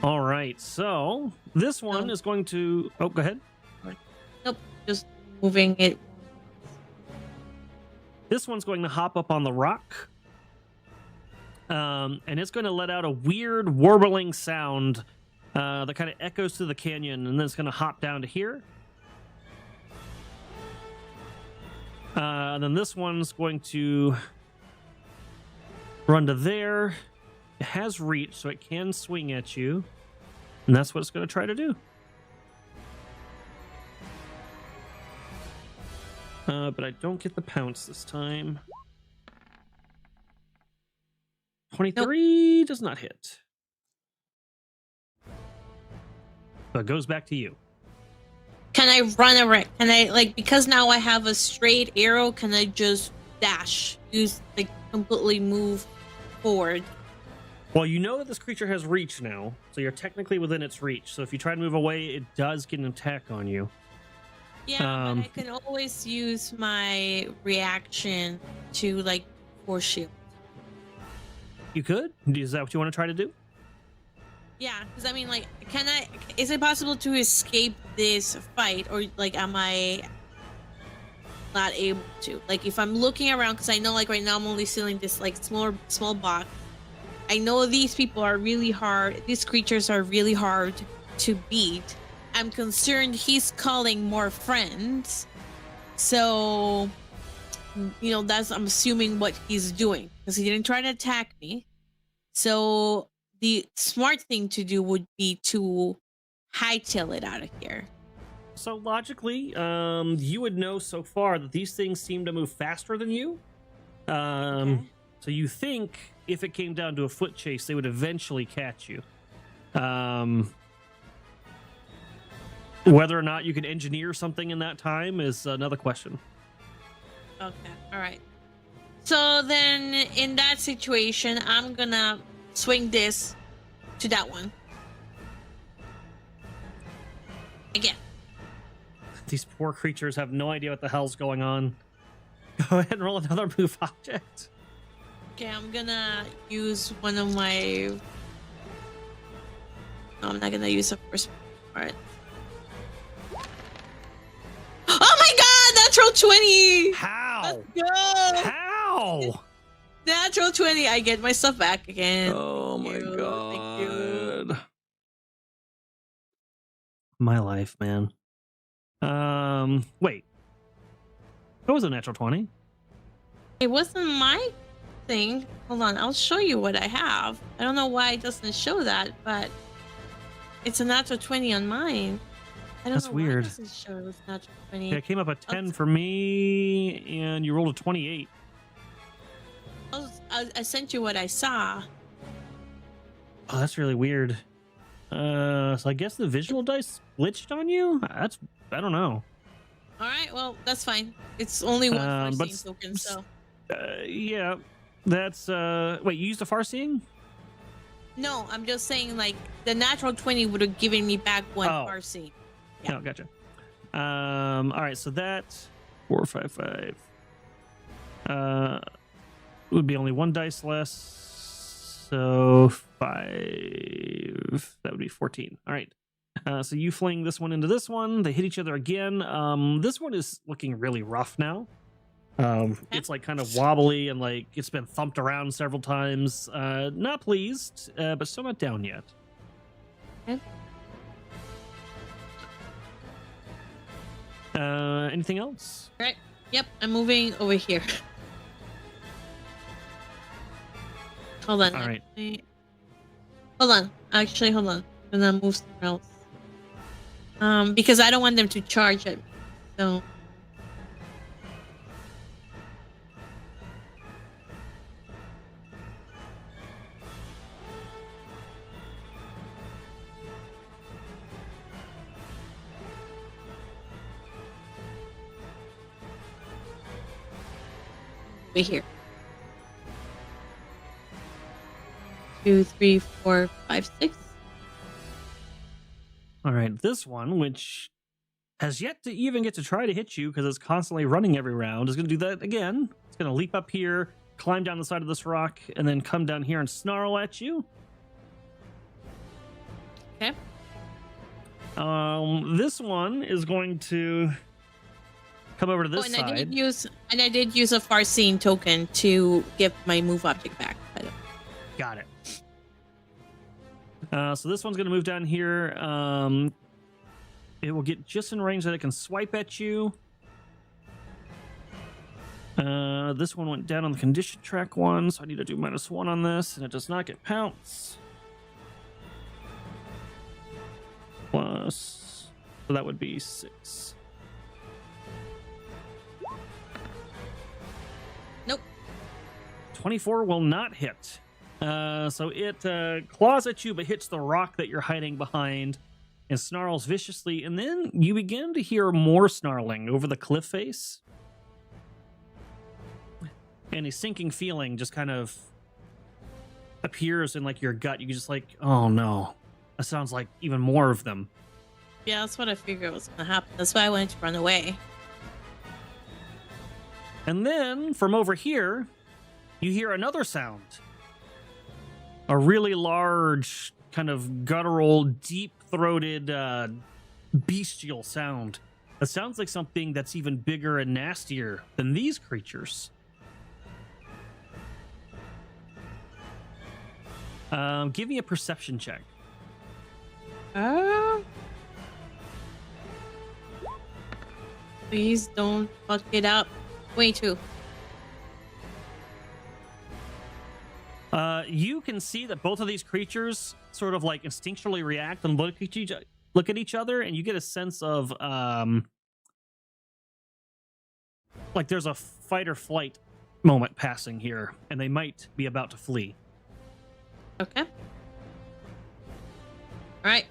All right, so this one is going to... Oh, go ahead. Nope, just moving it. This one's going to hop up on the rock. And it's going to let out a weird warbling sound that kind of echoes through the canyon, and then it's going to hop down to here. And then this one's going to run to there. It has reach, so it can swing at you. And that's what it's going to try to do. But I don't get the pounce this time. 23 does not hit. So it goes back to you. Can I run around? Can I, like, because now I have a straight arrow, can I just dash? Use, like, completely move forward? Well, you know that this creature has reach now, so you're technically within its reach. So if you try to move away, it does get an attack on you. Yeah, but I can always use my reaction to, like, force shield. You could? Is that what you want to try to do? Yeah, because I mean, like, is it possible to escape this fight, or, like, am I not able to? Like, if I'm looking around, because I know, like, right now I'm only seeing this, like, small box. I know these people are really hard. These creatures are really hard to beat. I'm concerned he's calling more friends. So, you know, I'm assuming what he's doing, because he didn't try to attack me. So the smart thing to do would be to hightail it out of here. So logically, you would know so far that these things seem to move faster than you. Okay. So you think if it came down to a foot chase, they would eventually catch you. Whether or not you can engineer something in that time is another question. Okay, all right. So then in that situation, I'm gonna swing this to that one. Again. These poor creatures have no idea what the hell's going on. Go ahead and roll another move object. Okay, I'm gonna use one of my... No, I'm not gonna use the first part. Oh my god! Natural 20! How? Let's go! How? Natural 20! I get my stuff back again. Oh Thank my you. god. Thank you. My life, man. Wait. That was a natural 20. It wasn't my thing. Hold on, I'll show you what I have. I don't know why it doesn't show that, but it's a natural 20 on mine. I don't That's know weird. Why it doesn't show it was natural 20. Yeah, it came up a 10 for me, and you rolled a 28. I sent you what I saw. Oh, that's really weird. So I guess the visual dice glitched on you? I don't know. All right, well, that's fine. It's only one but Farseeing token, so. Yeah, that's wait, you used a Farseeing? No, I'm just saying, like, the natural 20 would have given me back one Farseeing. Yeah. Oh, gotcha. All right, so that 4, 5, 5. Would be only one dice less, so 5. That would be 14. All right. So you fling this one into this one. They hit each other again. This one is looking really rough now. It's like kind of wobbly and like it's been thumped around several times. Not pleased, but still not down yet. Okay. Anything else? All right. Yep, I'm moving over here. Hold on. All right. Hold on. Actually, hold on. I'm gonna move somewhere else. Because I don't want them to charge at me. So. Over here. 2, 3, 4, 5, 6. All right, this one, which has yet to even get to try to hit you because it's constantly running every round, is going to do that again. It's going to leap up here, climb down the side of this rock, and then come down here and snarl at you. Okay. This one is going to come over to this side. I did use a Farseeing token to give my move object back. Got it. So this one's going to move down here. It will get just in range that it can swipe at you. This one went down on the condition track one, so I need to do -1 on this, and it does not get pounce. Plus, so that would be 6. Nope. 24 will not hit. So it claws at you, but hits the rock that you're hiding behind and snarls viciously. And then you begin to hear more snarling over the cliff face. And a sinking feeling just kind of appears in like your gut. You just like, oh no, that sounds like even more of them. Yeah, that's what I figured was gonna happen. That's why I wanted to run away. And then from over here, you hear another sound. A really large, kind of guttural, deep-throated, bestial sound. That sounds like something that's even bigger and nastier than these creatures. Give me a perception check. Please don't fuck it up. 22. You can see that both of these creatures sort of like instinctually react and look at each other, and you get a sense of like there's a fight or flight moment passing here, and they might be about to flee. Okay. All right.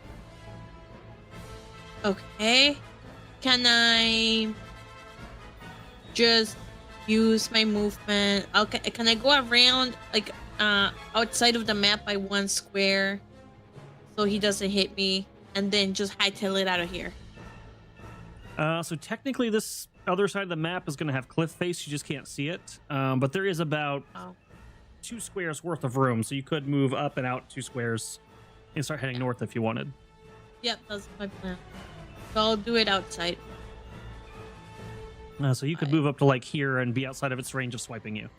Okay. Can I just use my movement? Okay. Can I go around like outside of the map by 1 square so he doesn't hit me, and then just hightail it out of here? So technically this other side of the map is going to have cliff face. You just can't see it. But there is about 2 squares worth of room, so you could move up and out 2 squares and start heading north if you wanted. Yep, that's my plan. So I'll do it outside. So you could move up to like here and be outside of its range of swiping you.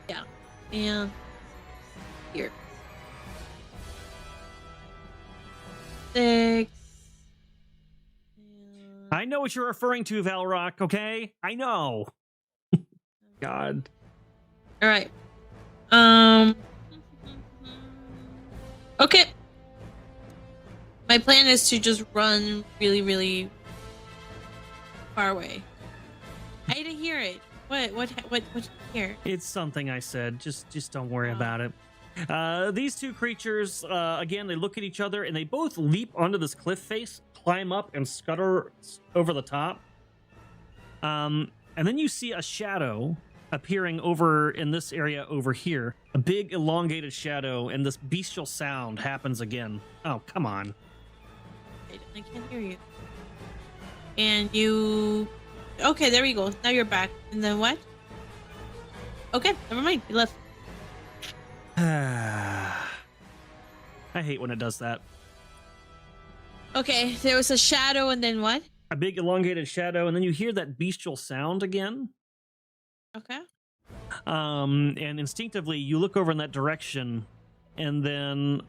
Yeah. And here. 6. I know what you're referring to, Valrock, okay? I know. God. All right. Okay. My plan is to just run really, really far away. I didn't hear it. What did you hear? It's something I said. Just don't worry about it. These 2 creatures, again, they look at each other and they both leap onto this cliff face, climb up, and scutter over the top. And then you see a shadow appearing over in this area over here. A big elongated shadow, and this bestial sound happens again. Oh, come on. I can't hear you. And you... Okay, there we go. Now you're back. And then what? Okay, never mind. You left. I hate when it does that. Okay, there was a shadow, and then what? A big elongated shadow, and then you hear that bestial sound again. Okay. And instinctively you look over in that direction, and then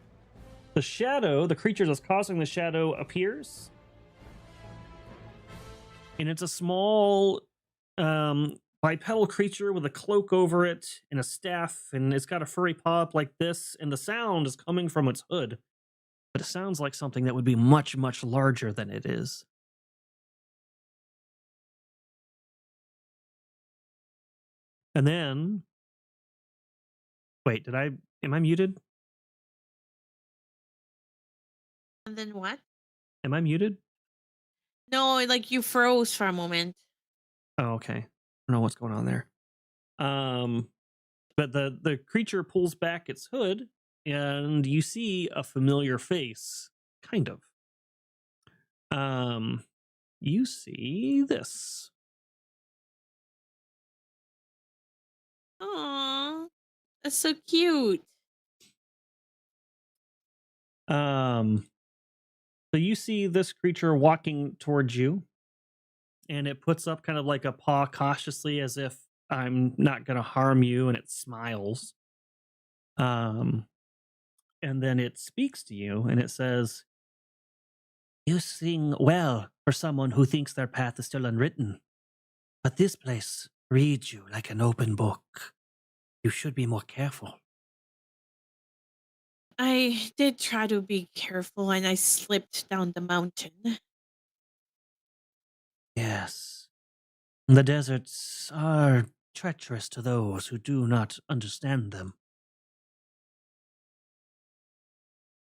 the shadow, the creature that's causing the shadow, appears. And it's a small bipedal creature with a cloak over it and a staff, and it's got a furry paw up like this, and the sound is coming from its hood. But it sounds like something that would be much, much larger than it is. And then... Wait, am I muted? And then what? Am I muted? No, like you froze for a moment. Oh, okay. I don't know what's going on there. But the creature pulls back its hood, and you see a familiar face, kind of. You see this. Aww, that's so cute. So you see this creature walking towards you, and it puts up kind of like a paw cautiously as if I'm not going to harm you, and it smiles. And then it speaks to you, and it says, "You sing well for someone who thinks their path is still unwritten, but this place reads you like an open book. You should be more careful." I did try to be careful, and I slipped down the mountain. Yes. The deserts are treacherous to those who do not understand them.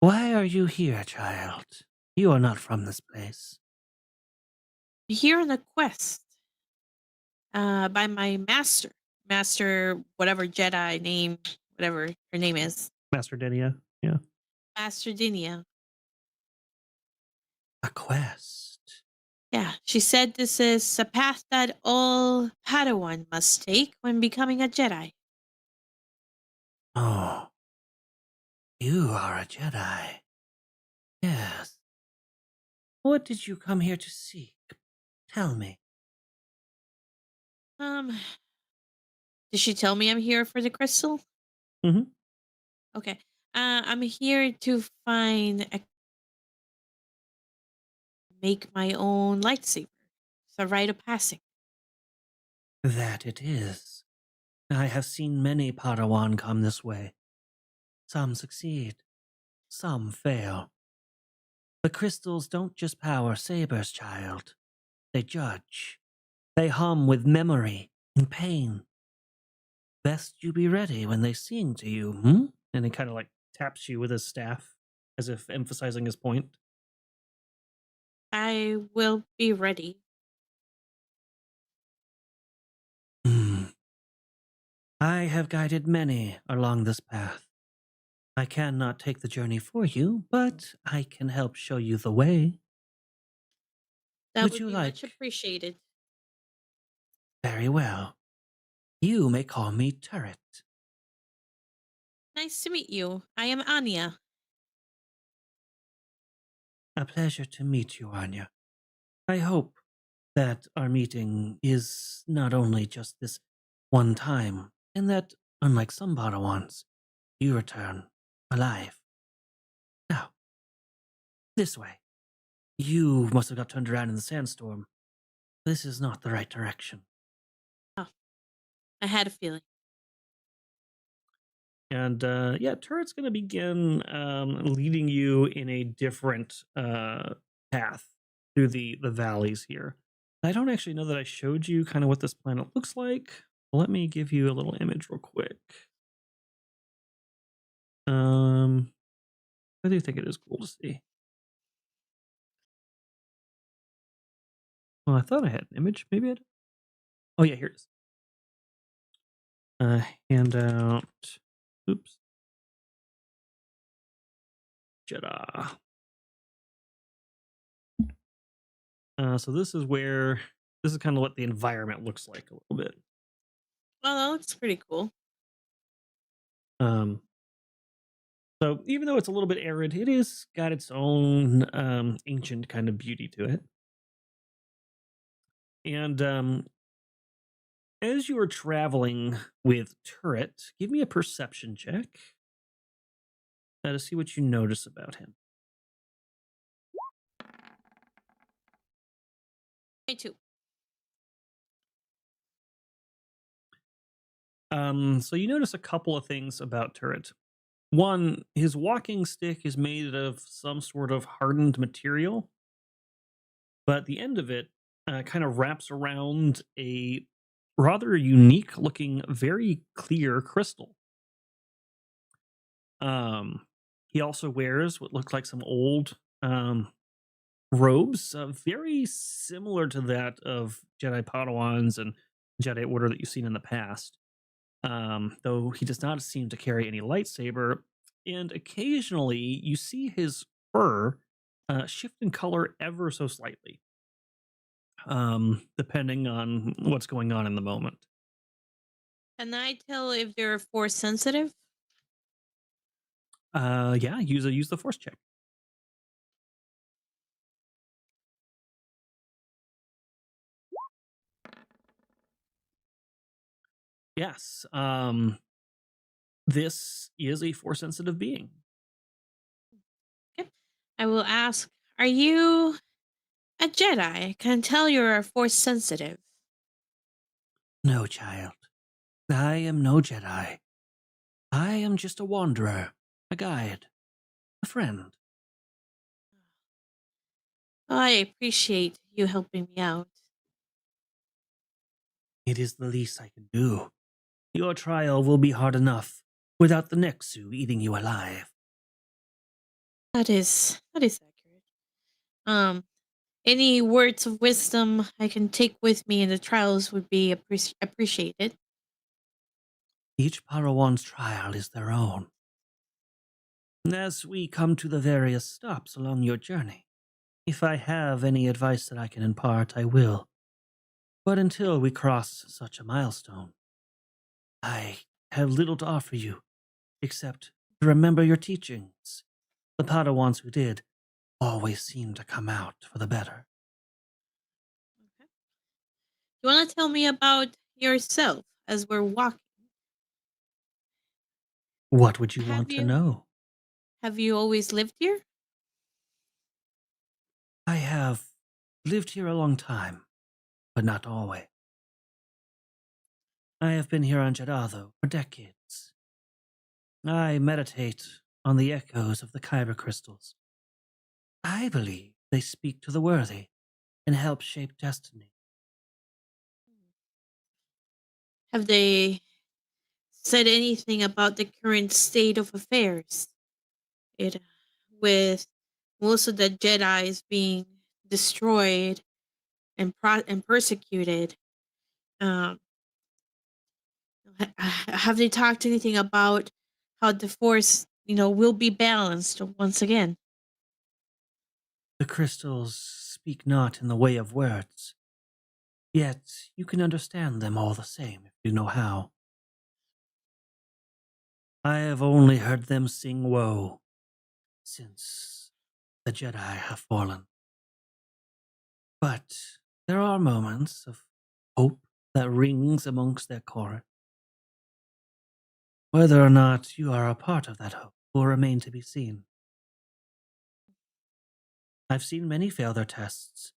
Why are you here, child? You are not from this place. Here on a quest by my master, whatever Jedi name, whatever her name is, Master Denia. Yeah. Master Dinia. A quest. Yeah, she said this is a path that all Padawan must take when becoming a Jedi. Oh, you are a Jedi. Yes. What did you come here to seek? Tell me. Um, did she tell me I'm here for the crystal? Mm-hmm. Okay. I'm here to make my own lightsaber. It's a rite of passing. That it is. I have seen many Padawan come this way. Some succeed, some fail. The crystals don't just power sabers, child. They judge. They hum with memory and pain. Best you be ready when they sing to you, hmm? And he kind of like taps you with his staff as if emphasizing his point. I will be ready. Hmm. I have guided many along this path. I cannot take the journey for you, but I can help show you the way. That Would would you be much like? appreciated. Very well. You may call me Turret. Nice to meet you. I am Anya. A pleasure to meet you, Anya. I hope that our meeting is not only just this one time, and that, unlike some Padawans, you return alive. Now, this way. You must have got turned around in the sandstorm. This is not the right direction. Oh, I had a feeling. And yeah, Turret's going to begin leading you in a different path through the valleys here. I don't actually know that I showed you kind of what this planet looks like. Let me give you a little image real quick. I do think it is cool to see. Oh, I thought I had an image. Maybe I did. Oh yeah, here it is. Handout. Oops. Jedi. So this is kind of what the environment looks like a little bit. Well, that looks pretty cool. Um, so even though it's a little bit arid, it is got its own ancient kind of beauty to it. And as you are traveling with Turret, give me a perception check to see what you notice about him. Me too. So you notice a couple of things about Turret. One, his walking stick is made of some sort of hardened material, but the end of it kind of wraps around a rather unique looking, very clear crystal. He also wears what looks like some old robes, very similar to that of Jedi Padawans and Jedi Order that you've seen in the past. Though he does not seem to carry any lightsaber, and occasionally you see his fur shift in color ever so slightly, depending on what's going on in the moment. Can I tell if they're force sensitive? Yeah, use the force check. Yes, this is a force sensitive being. Okay. I will ask, are you a Jedi? I can tell you're force sensitive. No, child. I am no Jedi. I am just a wanderer, a guide, a friend. Oh, I appreciate you helping me out. It is the least I can do. Your trial will be hard enough without the Nexu eating you alive. That is accurate. Any words of wisdom I can take with me in the trials would be appreciated. Each Padawan's trial is their own. As we come to the various stops along your journey, if I have any advice that I can impart, I will. But until we cross such a milestone, I have little to offer you, except to remember your teachings. The Padawans who did always seem to come out for the better. Okay. You want to tell me about yourself as we're walking? What would you Have want to you know? have you always lived here? I have lived here a long time, but not always. I have been here on Jeddah, though, for decades. I meditate on the echoes of the Kyber crystals. I believe they speak to the worthy and help shape destiny. Have they said anything about the current state of affairs? It with most of the Jedi's being destroyed and persecuted. Um, have they talked anything about how the Force, will be balanced once again? The crystals speak not in the way of words, yet you can understand them all the same if you know how. I have only heard them sing woe since the Jedi have fallen. But there are moments of hope that rings amongst their chorus. Whether or not you are a part of that hope will remain to be seen. I've seen many fail their tests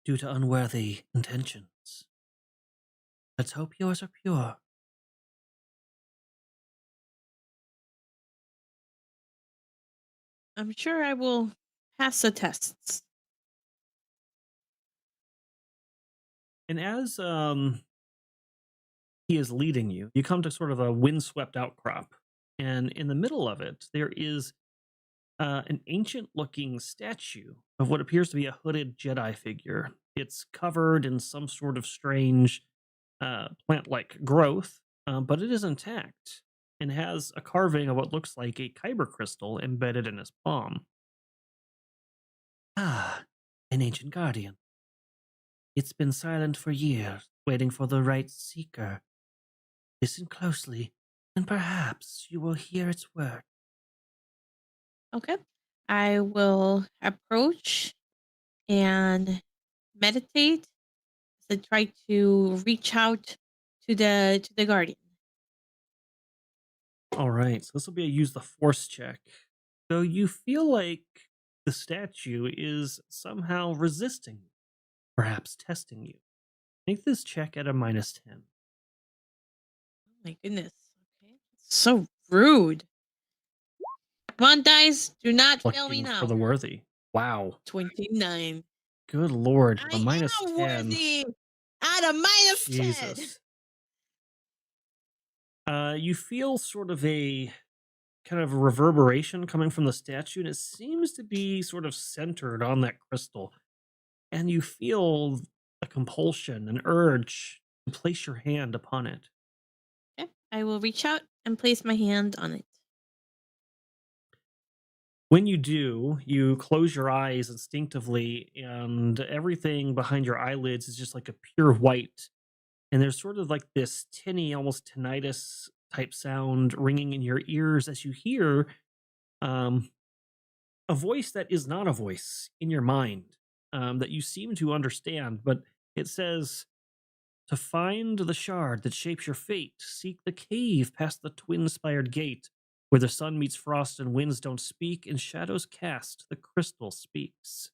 due to unworthy intentions. Let's hope yours are pure. I'm sure I will pass the tests. And as he is leading you, you come to sort of a windswept outcrop. And in the middle of it, there is an ancient looking statue of what appears to be a hooded Jedi figure. It's covered in some sort of strange plant like growth, but it is intact and has a carving of what looks like a kyber crystal embedded in his palm. Ah, an ancient guardian. It's been silent for years, waiting for the right seeker. Listen closely, and perhaps you will hear its word. Okay. I will approach and meditate to try to reach out to the guardian. All right, so this will be a use the force check. So you feel like the statue is somehow resisting you, perhaps testing you. Make this check at a -10. Oh my goodness. Okay. So rude. Come on, dice. Do not fail me Looking for now. the worthy. Wow. 29. Good lord. A I am -10. worthy at a -10. Jesus. You feel sort of a kind of reverberation coming from the statue, and it seems to be sort of centered on that crystal. And you feel a compulsion, an urge to place your hand upon it. Okay. I will reach out and place my hand on it. When you do, you close your eyes instinctively, and everything behind your eyelids is just like a pure white. And there's sort of like this tinny, almost tinnitus type sound ringing in your ears as you hear um, a voice that is not a voice in your mind that you seem to understand, but it says, "To find the shard that shapes your fate, seek the cave past the twin-spired gate, where the sun meets frost and winds don't speak, and shadows cast, the crystal speaks."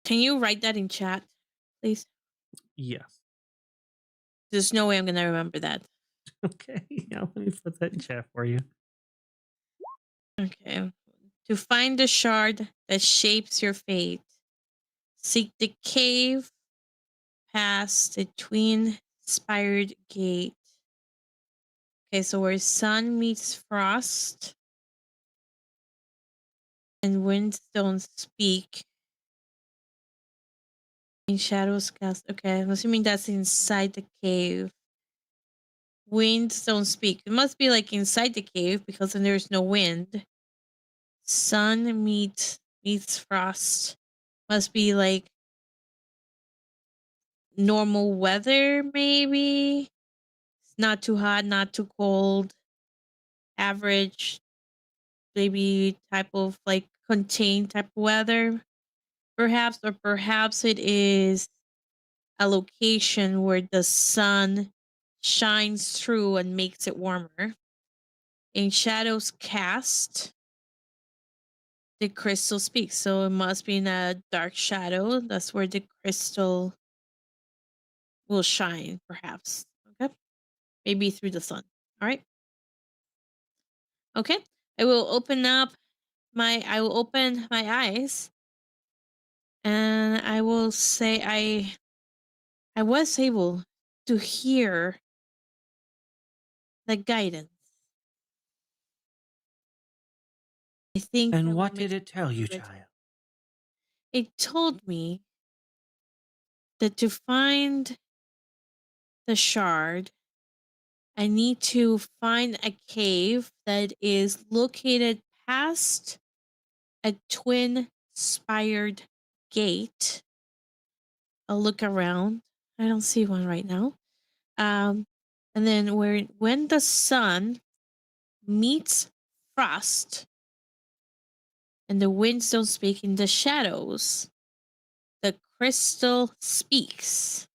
Can you write that in chat, please? Yes. There's no way I'm going to remember that. Okay, yeah, let me put that in chat for you. Okay. To find the shard that shapes your fate, seek the cave past the twin-spired gate. Okay, so where sun meets frost and winds don't speak and shadows cast. Okay, I'm assuming that's inside the cave. Winds don't speak. It must be like inside the cave because then there's no wind. Sun meets frost. Must be like normal weather, maybe. It's not too hot, not too cold. Average, maybe type of like contained type of weather, perhaps, or perhaps it is a location where the sun shines through and makes it warmer. In shadows cast, the crystal speaks. So it must be in a dark shadow. That's where the crystal will shine, perhaps. Okay. Maybe through the sun. All right. Okay. I will open my eyes and I will say I was able to hear the guidance. I think And that will what make did it tell you, it. child? It told me that to find the shard, I need to find a cave that is located past a twin spired gate. I'll look around. I don't see one right now. And then when the sun meets frost and the winds don't speak in the shadows, the crystal speaks.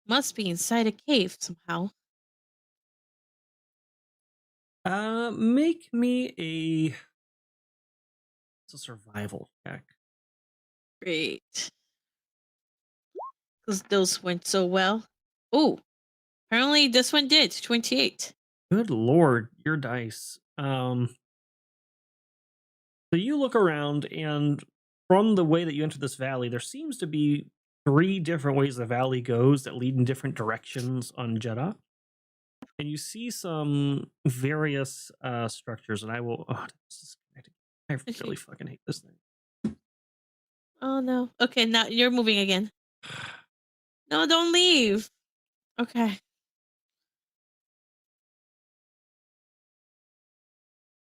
Must be inside a cave somehow. Make me it's a survival check. Great. Because those went so well. Oh, apparently this one did. 28. Good lord, your dice. So you look around, and from the way that you enter this valley, there seems to be 3 different ways the valley goes that lead in different directions on Jeddah. And you see some various structures, and I will. Oh, this is disconnected. I really fucking hate this thing. Oh no. Okay, now you're moving again. No, don't leave. Okay.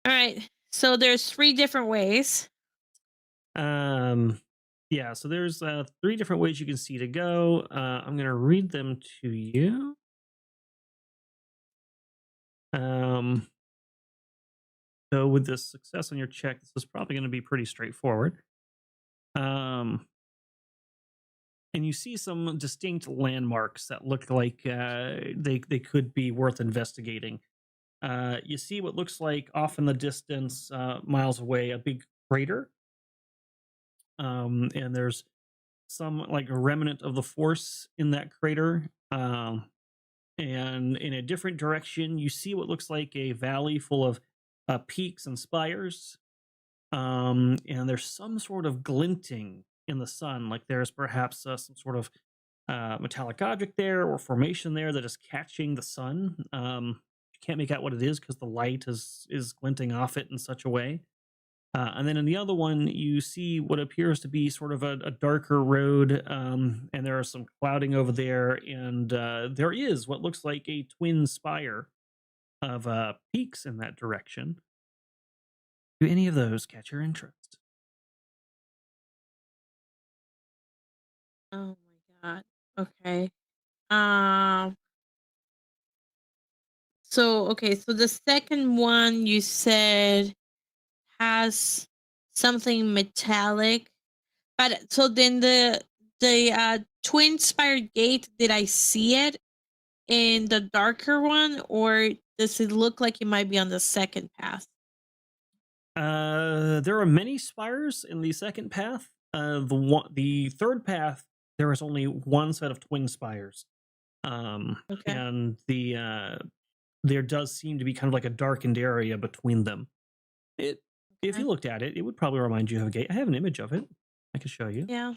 All right. So there's 3 different ways. Yeah. So there's 3 different ways you can see to go. I'm gonna read them to you. So with this success on your check, this is probably going to be pretty straightforward. And you see some distinct landmarks that look like they could be worth investigating. You see what looks like off in the distance, miles away, a big crater. And there's some like remnant of the force in that crater. And in a different direction, you see what looks like a valley full of peaks and spires. And there's some sort of glinting in the sun, like there's perhaps some sort of metallic object there or formation there that is catching the sun. You can't make out what it is because the light is glinting off it in such a way. And then in the other one, you see what appears to be sort of a darker road, and there are some clouding over there, and there is what looks like a twin spire of peaks in that direction. Do any of those catch your interest? Oh my god. Okay. Um so the second one you said has something metallic. But so then the twin spired gate, did I see it in the darker one, or does it look like it might be on the second path? There are many spires in the second path. The third path, there is only one set of twin spires. Okay. And there does seem to be kind of like a darkened area between them. If Okay. you looked at it, it would probably remind you of a gate. I have an image of it. I can show you. Yeah.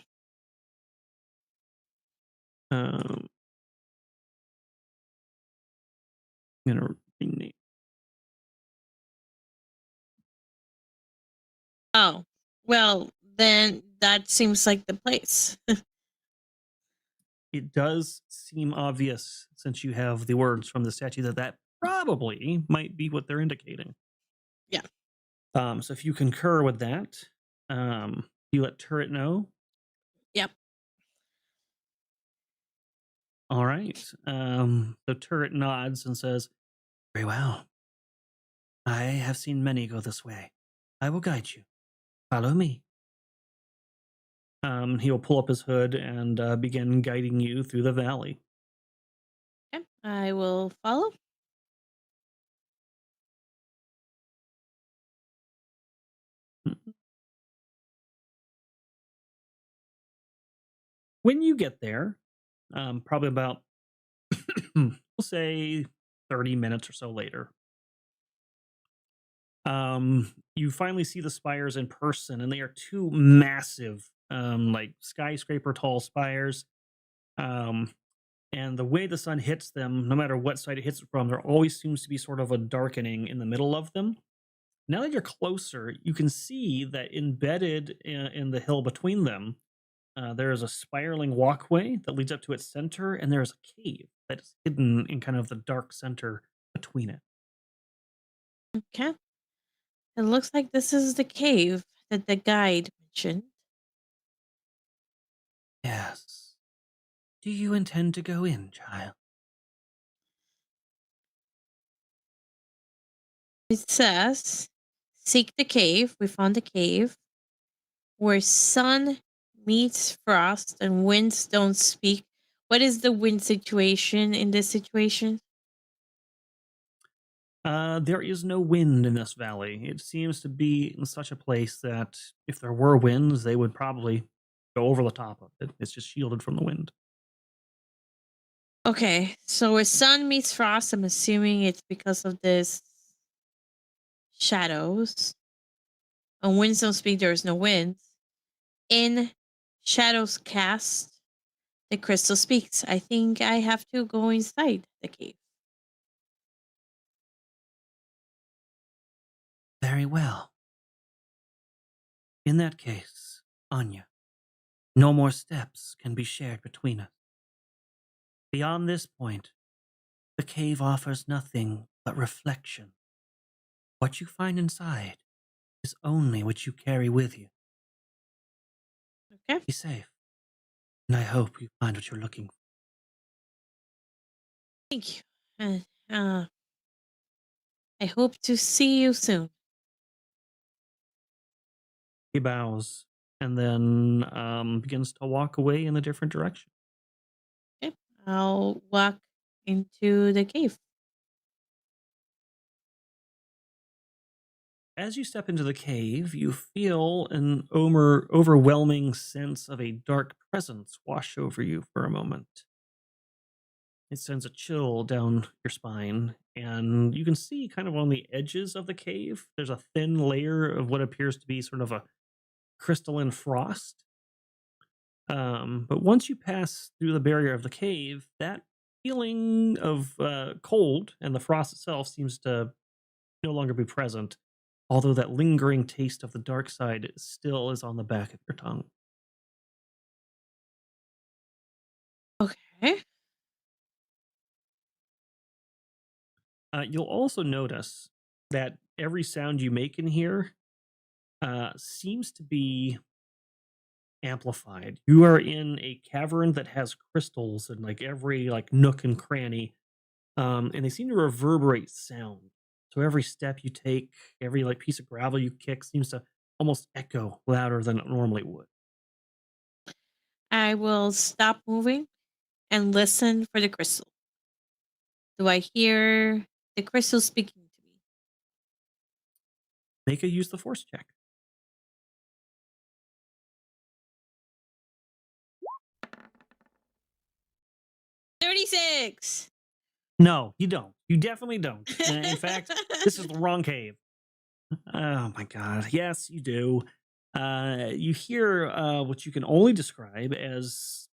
I'm gonna rename. Oh, well, then that seems like the place. It does seem obvious, since you have the words from the statue, that probably might be what they're indicating. Yeah. So if you concur with that, you let Turret know. Yep. All right. The Turret nods and says, "Very well. I have seen many go this way. I will guide you. Follow me." He will pull up his hood and begin guiding you through the valley. Okay. I will follow. When you get there, probably about, we'll say 30 minutes or so later, you finally see the spires in person, and they are two massive, like skyscraper tall spires. Um, and the way the sun hits them, no matter what side it hits it from, there always seems to be sort of a darkening in the middle of them. Now that you're closer, you can see that embedded in the hill between them, there is a spiraling walkway that leads up to its center, and there is a cave that is hidden in kind of the dark center between it. Okay. It looks like this is the cave that the guide mentioned. Yes. Do you intend to go in, child? It says, seek the cave. We found the cave where sun meets frost and winds don't speak. What is the wind situation in this situation? There is no wind in this valley. It seems to be in such a place that if there were winds, they would probably go over the top of it. It's just shielded from the wind. Okay, so where sun meets frost, I'm assuming it's because of this shadows. And winds don't speak, there is no winds. In shadows cast, the crystal speaks. I think I have to go inside the cave. Very well. In that case, Anya, no more steps can be shared between us. Beyond this point, the cave offers nothing but reflection. What you find inside is only what you carry with you. Okay. Be safe, and I hope you find what you're looking for. Thank you. And I hope to see you soon. He bows and then begins to walk away in a different direction. Okay. I'll walk into the cave. As you step into the cave, you feel an overwhelming sense of a dark presence wash over you for a moment. It sends a chill down your spine, and you can see kind of on the edges of the cave, there's a thin layer of what appears to be sort of a crystalline frost. But once you pass through the barrier of the cave, that feeling of cold and the frost itself seems to no longer be present, although that lingering taste of the dark side still is on the back of your tongue. Okay. You'll also notice that every sound you make in here seems to be amplified. You are in a cavern that has crystals in like every like nook and cranny, and they seem to reverberate sound. So every step you take, every like piece of gravel you kick seems to almost echo louder than it normally would. I will stop moving and listen for the crystal. Do I hear the crystal speaking to me? Make a use the force check. 36. No, you don't. You definitely don't. In fact, this is the wrong cave. Oh my god. Yes, you do. You hear what you can only describe as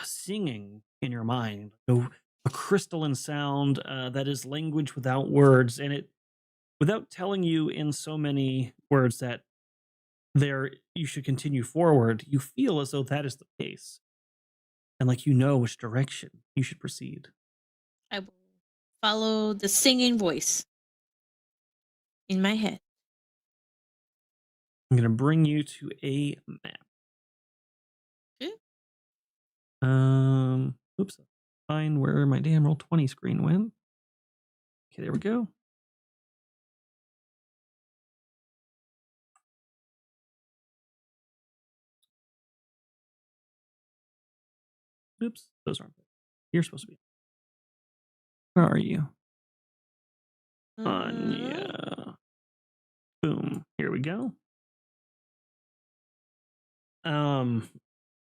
singing in your mind, a crystalline sound that is language without words, and it without telling you in so many words that there you should continue forward. You feel as though that is the case, and like you know which direction you should proceed. I will follow the singing voice in my head. I'm going to bring you to a map. Okay. Oops. Find where my damn Roll20 screen went. Okay, there we go. Oops, those aren't. You're supposed to be. Where are you? Anya. Boom. Here we go.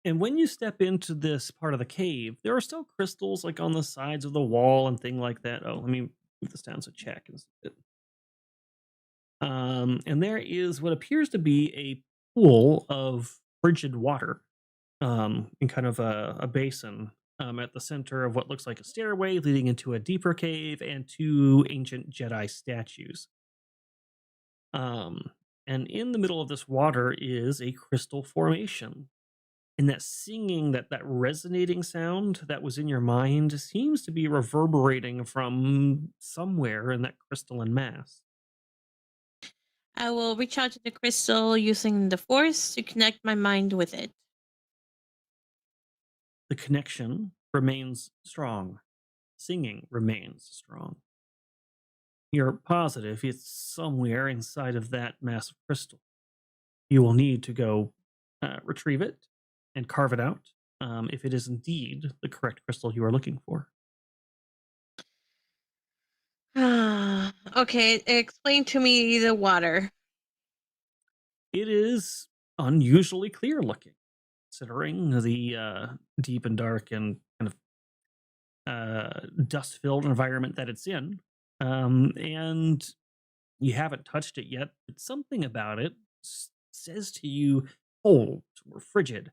And when you step into this part of the cave, there are still crystals like on the sides of the wall and thing like that. Oh, let me move this down so check. And there is what appears to be a pool of frigid water, in kind of a basin, at the center of what looks like a stairway leading into a deeper cave and two ancient Jedi statues. And in the middle of this water is a crystal formation. And that singing, that resonating sound that was in your mind seems to be reverberating from somewhere in that crystalline mass. I will reach out to the crystal using the force to connect my mind with it. The connection remains strong. Singing remains strong. You're positive it's somewhere inside of that massive crystal. You will need to go retrieve it and carve it out, if it is indeed the correct crystal you are looking for. Okay, explain to me the water. It is unusually clear looking, considering the deep and dark and kind of dust-filled environment that it's in. And you haven't touched it yet, but something about it says to you, cold or frigid.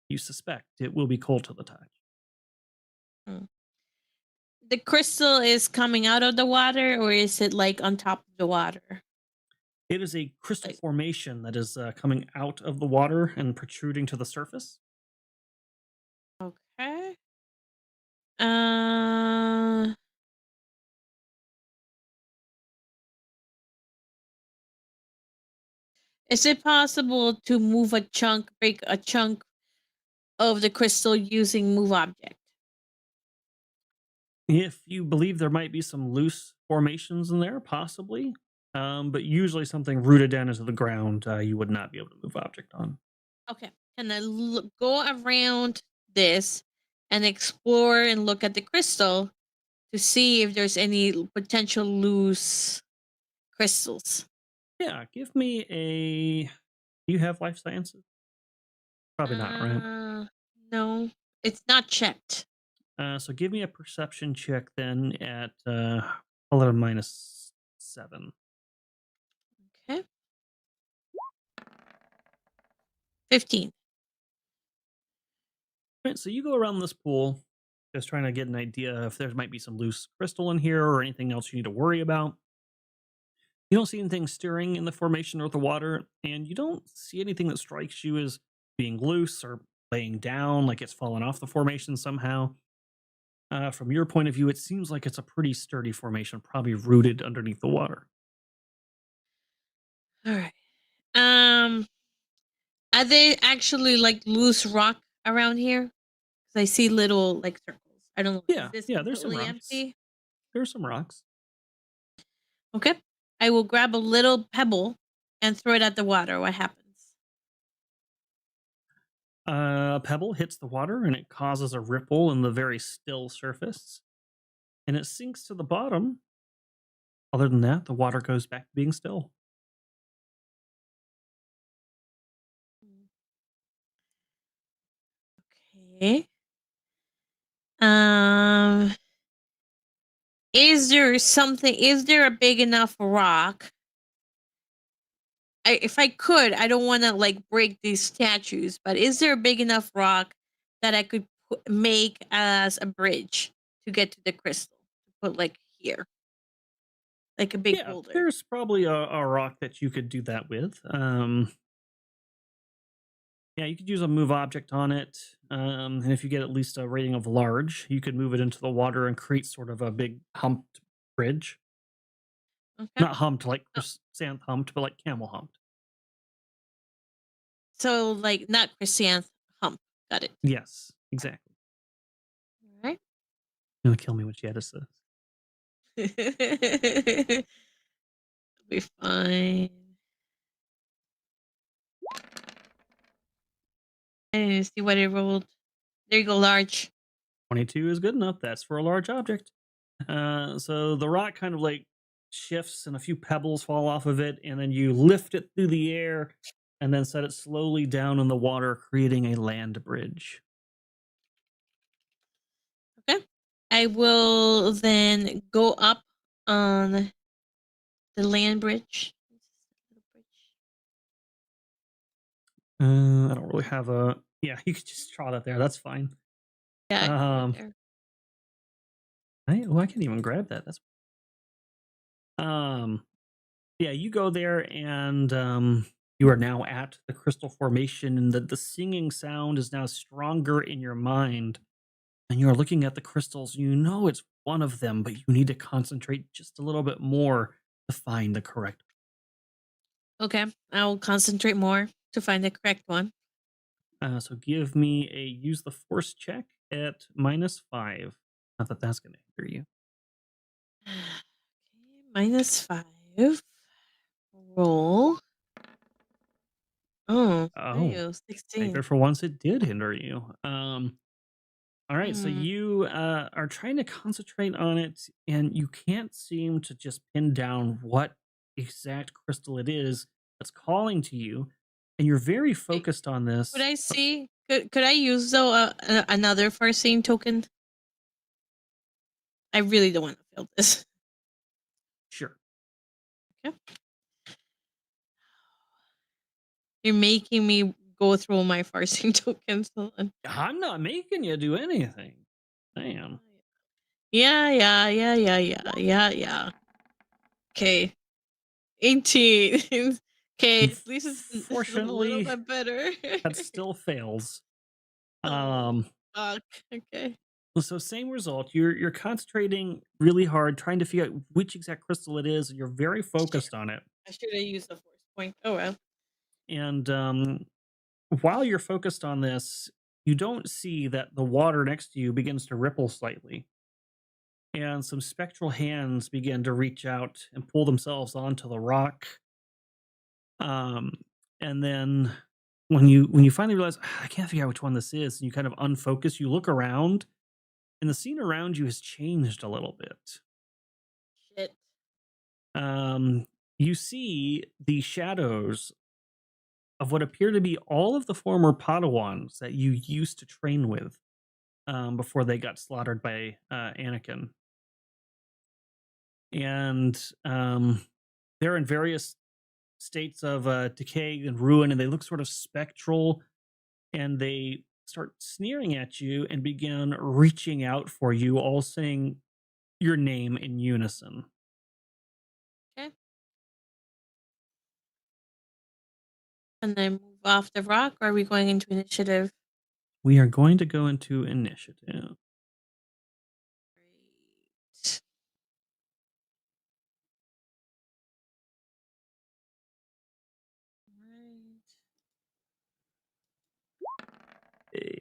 You suspect it will be cold to the touch. The crystal is coming out of the water, or is it like on top of the water? It is a crystal formation that is coming out of the water and protruding to the surface. Okay. Is it possible to break a chunk of the crystal using move object? If you believe there might be some loose formations in there, possibly. But usually something rooted down into the ground, you would not be able to move object on. Okay. Can I go around this and explore and look at the crystal to see if there's any potential loose crystals? Yeah, give me a. Do you have life sciences? Probably not, right? No, it's not checked. So give me a perception check then at 11 minus 7. Okay. 15. Right, so you go around this pool, just trying to get an idea if there might be some loose crystal in here or anything else you need to worry about. You don't see anything stirring in the formation or the water, and you don't see anything that strikes you as being loose or laying down like it's fallen off the formation somehow. From your point of view, it seems like it's a pretty sturdy formation, probably rooted underneath the water. All right. Are they actually like loose rock around here? Because I see little like circles. I don't know. Yeah, Is this yeah, there's some completely rocks. empty? There's some rocks. Okay. I will grab a little pebble and throw it at the water. What happens? A pebble hits the water and it causes a ripple in the very still surface, and it sinks to the bottom. Other than that, the water goes back to being still. Okay. Is there a big enough rock? If I could, I don't want to like break these statues, but is there a big enough rock that I could make as a bridge to get to the crystal. Put like here, like a big Yeah, boulder. there's probably a rock that you could do that with. Yeah, you could use a move object on it. And if you get at least a rating of large, you could move it into the water and create sort of a big humped bridge. Okay. Not humped like Oh, chrysanth humped, but like camel humped. so like not chrysanth hump. Got it. Yes, exactly. All right. You're gonna kill me when she edits this. It'll be fine. I didn't see what it rolled. There you go, large. 22 is good enough. That's for a large object. So the rock kind of like shifts and a few pebbles fall off of it, and then you lift it through the air and then set it slowly down in the water, creating a land bridge. Okay. I will then go up on the land bridge. I don't really have a. Yeah, you could just trot it there. That's fine. Yeah, right Um, there. I can't even grab that. That's yeah. You go there, and you are now at the crystal formation, and the singing sound is now stronger in your mind. And you are looking at the crystals. You know it's one of them, but you need to concentrate just a little bit more to find the correct. Okay. I will concentrate more to find the correct one. So give me a use the force check at -5. Not that that's going to hinder you. Okay, -5. Roll. Oh, Oh, fail. maybe 16. for once it did hinder you. All right, so Hmm. you are trying to concentrate on it, and you can't seem to just pin down what exact crystal it is that's calling to you, and you're very Wait, focused on this. could I see? Could I use though another farseeing token? I really don't want to fail this. Sure. Okay. You're making me go through my farseeing tokens. Hold on. I'm not making you do anything. Damn. Yeah. Okay. 18. Okay, at least it's a little Unfortunately, bit better. that still fails. Oh, fuck. Okay. So same result. You're concentrating really hard, trying to figure out which exact crystal it is, and you're very Shit. focused on it. I should have used the force point. Oh well. And while you're focused on this, you don't see that the water next to you begins to ripple slightly, and some spectral hands begin to reach out and pull themselves onto the rock. Um, and then when you finally realize, "Ah, I can't figure out which one this is," and you kind of unfocus, you look around, and the scene around you has changed a little bit. Shit. You see the shadows of what appear to be all of the former Padawans that you used to train with before they got slaughtered by Anakin. And they're in various states of decay and ruin, and they look sort of spectral, and they start sneering at you and begin reaching out for you, all saying your name in unison. Okay. And then move off the rock, or are we going into initiative? We are going to go into initiative. Great. Eh,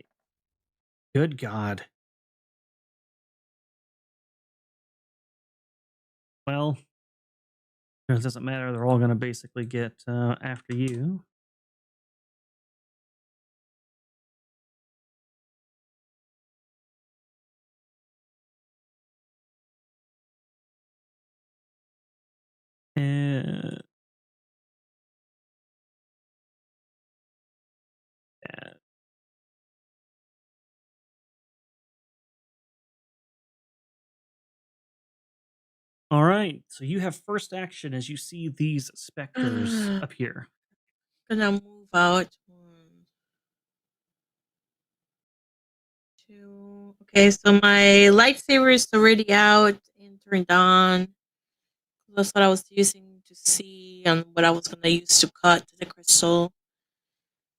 Good God. Well, it doesn't matter. They're all going to basically get after you. Uh, all right. So you have first action as you see these specters appear. Gonna move out. 1, 2. Okay, so my lightsaber is already out and turned on. That's what I was using to see and what I was gonna use to cut the crystal.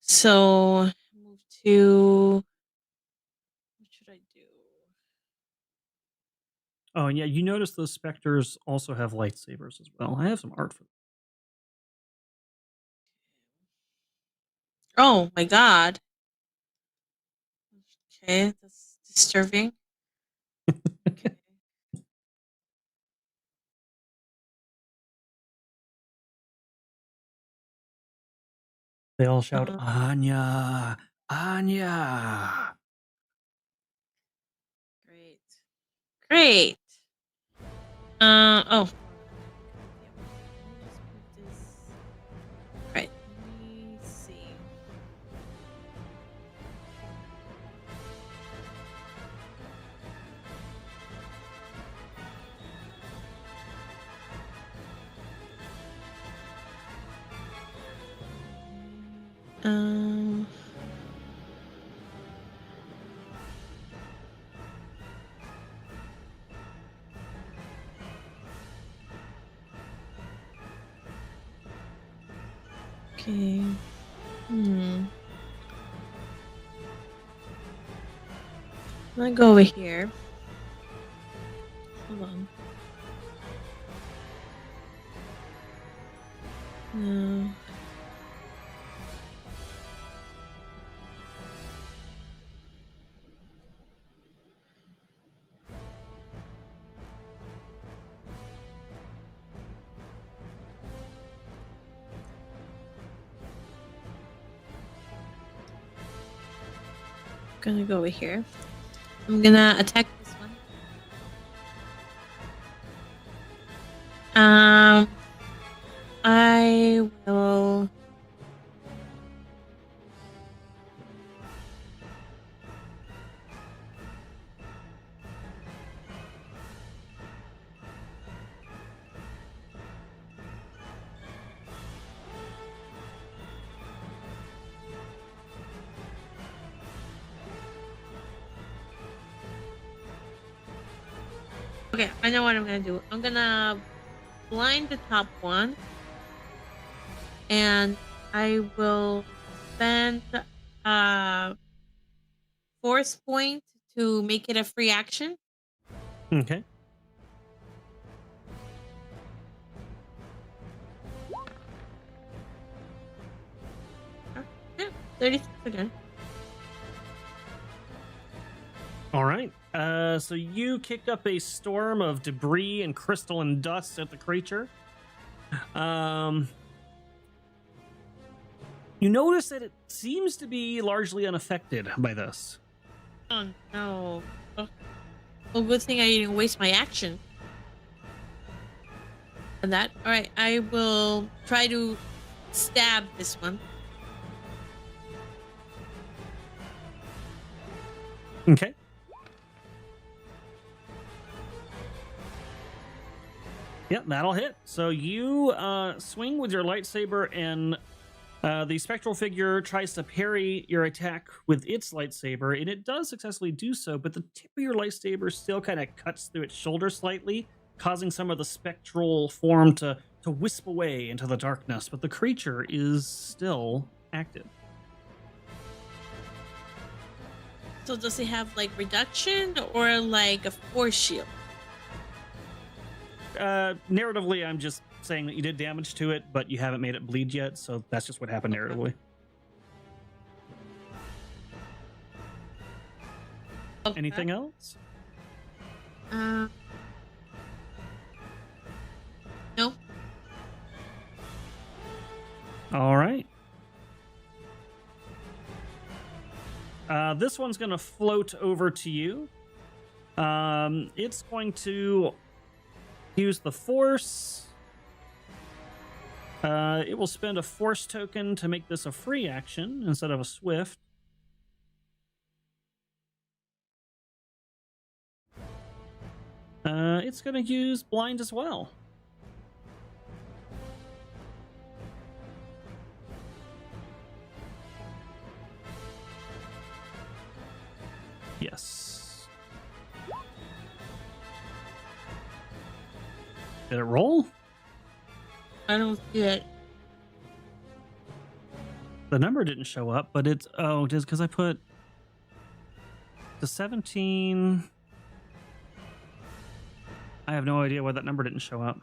So move to what should I do? Oh, and yeah, you notice those specters also have lightsabers as well. I have some art for Oh my god. Okay, that's disturbing. Okay. They all shout, Um, Anya! Anya! Great. Great. Oh. Right. Let me see. Um. Okay. I'm gonna go over here. Hold on. No. Gonna go over here. I'm gonna attack this one. I will. Okay, I know what I'm gonna do. I'm gonna blind the top one, and I will spend force point to make it a free action. Okay. Yeah, 36 again. All right. So you kicked up a storm of debris and crystal and dust at the creature. You notice that it seems to be largely unaffected by this. Oh no. Oh, well, good thing I didn't waste my action. On that. Alright, I will try to stab this one. Okay. Yep, that'll hit. So you swing with your lightsaber, and the spectral figure tries to parry your attack with its lightsaber, and it does successfully do so, but the tip of your lightsaber still kind of cuts through its shoulder slightly, causing some of the spectral form to wisp away into the darkness, but the creature is still active. So does it have like reduction or like a force shield? Narratively, I'm just saying that you did damage to it, but you haven't made it bleed yet, so that's just what happened narratively. Okay. Anything else? No. All right. This one's going to float over to you. It's going to use the Force. It will spend a Force token to make this a free action instead of a swift. It's going to use Blind as well. Yes. Did it roll? I don't see it. The number didn't show up, but it's just because I put the 17. I have no idea why that number didn't show up.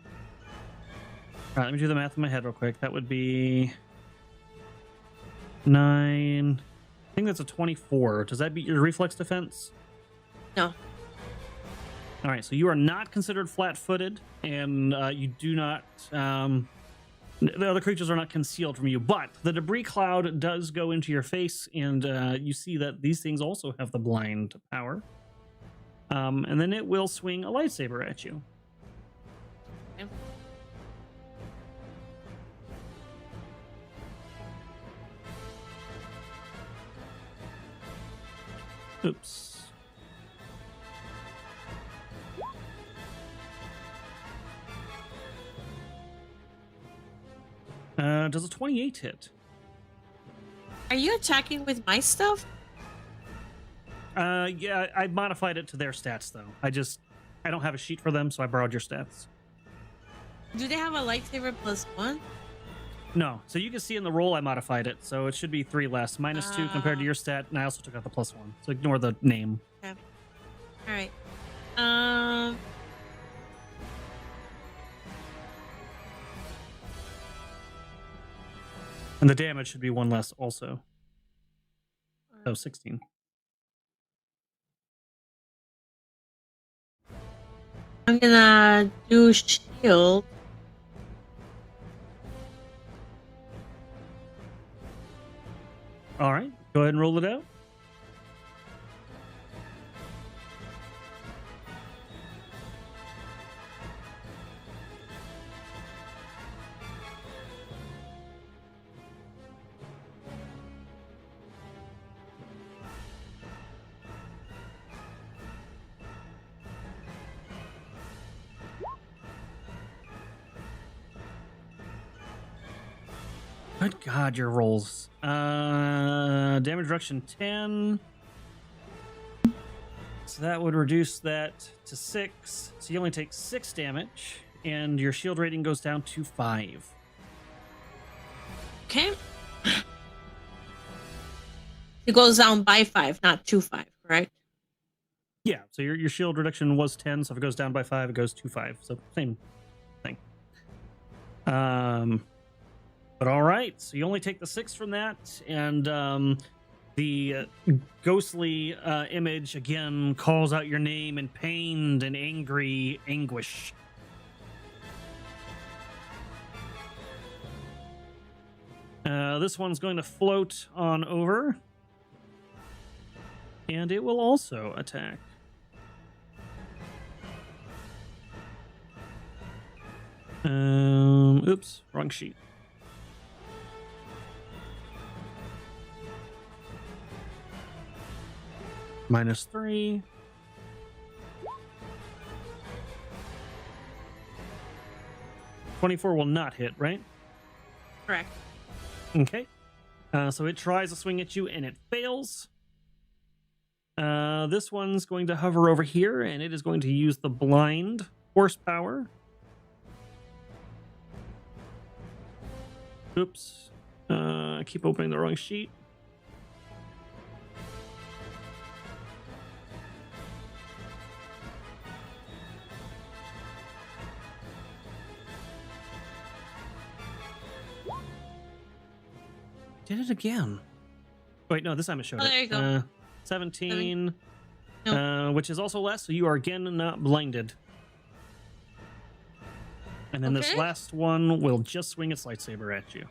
All right, let me do the math in my head real quick. That would be 9. I think that's a 24. Does that beat your reflex defense? No. All right, so you are not considered flat-footed, and you do not. The other creatures are not concealed from you, but the debris cloud does go into your face, and you see that these things also have the blind power. And then it will swing a lightsaber at you. Okay. Oops. Does a 28 hit? Are you attacking with my stuff? Yeah, I modified it to their stats, though. I don't have a sheet for them, so I borrowed your stats. Do they have a lightsaber +1? No, so you can see in the roll I modified it, so it should be 3 less. -2 compared to your stat, and I also took out the +1. So ignore the name. Okay. All right. And the damage should be 1 less also. So 16. I'm gonna do shield. All right, go ahead and roll it out. Good God, your rolls. Damage reduction 10. So that would reduce that to 6. So you only take 6 damage, and your shield rating goes down to 5. Okay. It goes down by 5, not to 5, correct? Yeah, so your shield reduction was 10, so if it goes down by 5, it goes to 5. So same thing. But all right, so you only take the 6 from that, and the ghostly image again calls out your name in pained and angry anguish. This one's going to float on over, and it will also attack. Oops, wrong sheet. -3. -24 will not hit, right? Correct. Okay. So it tries to swing at you and it fails. This one's going to hover over here and it is going to use the blind horsepower. Oops. I keep opening the wrong sheet. Did it again. Wait, no, this time it showed Oh, there it. you go. 17, Nope. which is also less, so you are again not blinded. And then this Okay. last one will just swing its lightsaber at you.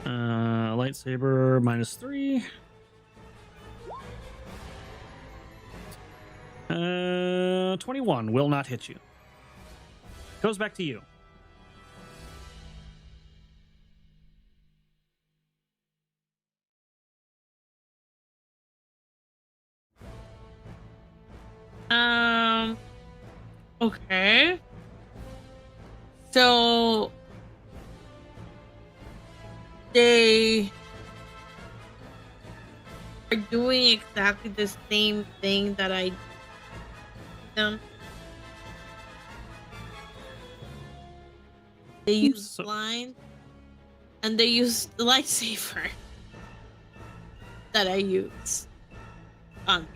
Lightsaber -3. 21 will not hit you. Goes back to you. Okay. So they are doing exactly the same thing that I them. They use So- blind, and they use the lightsaber that I use on.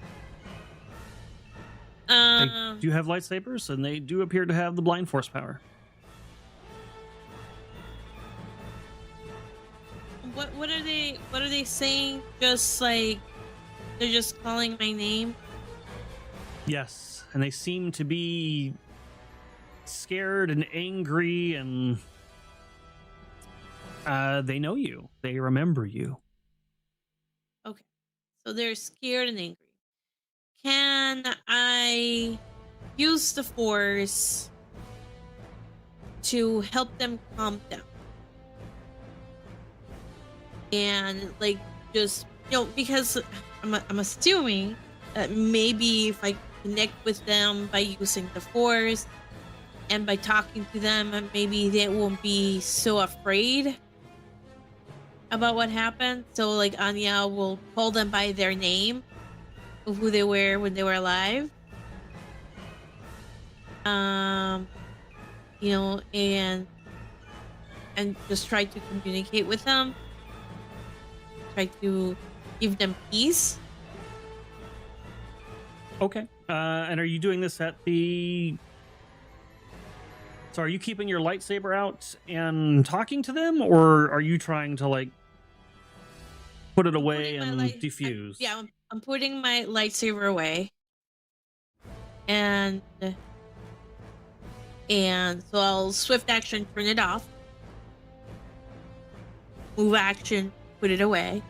They do have lightsabers, and they do appear to have the blind force power. What are they saying? Just like they're just calling my name. Yes, and they seem to be scared and angry, and they know you. They remember you. Okay, so they're scared and angry. Can I use the force to help them calm down? And like just because I'm assuming that maybe if I connect with them by using the force and by talking to them, maybe they won't be so afraid about what happened. So like Anya will call them by their name of who they were when they were alive. And just try to communicate with them. Try to give them peace. Okay. And are you doing this at the... So are you keeping your lightsaber out and talking to them, or are you trying to, like, put it away and defuse? I'm putting my lightsaber away. And so I'll swift action turn it off. Move action, put it away.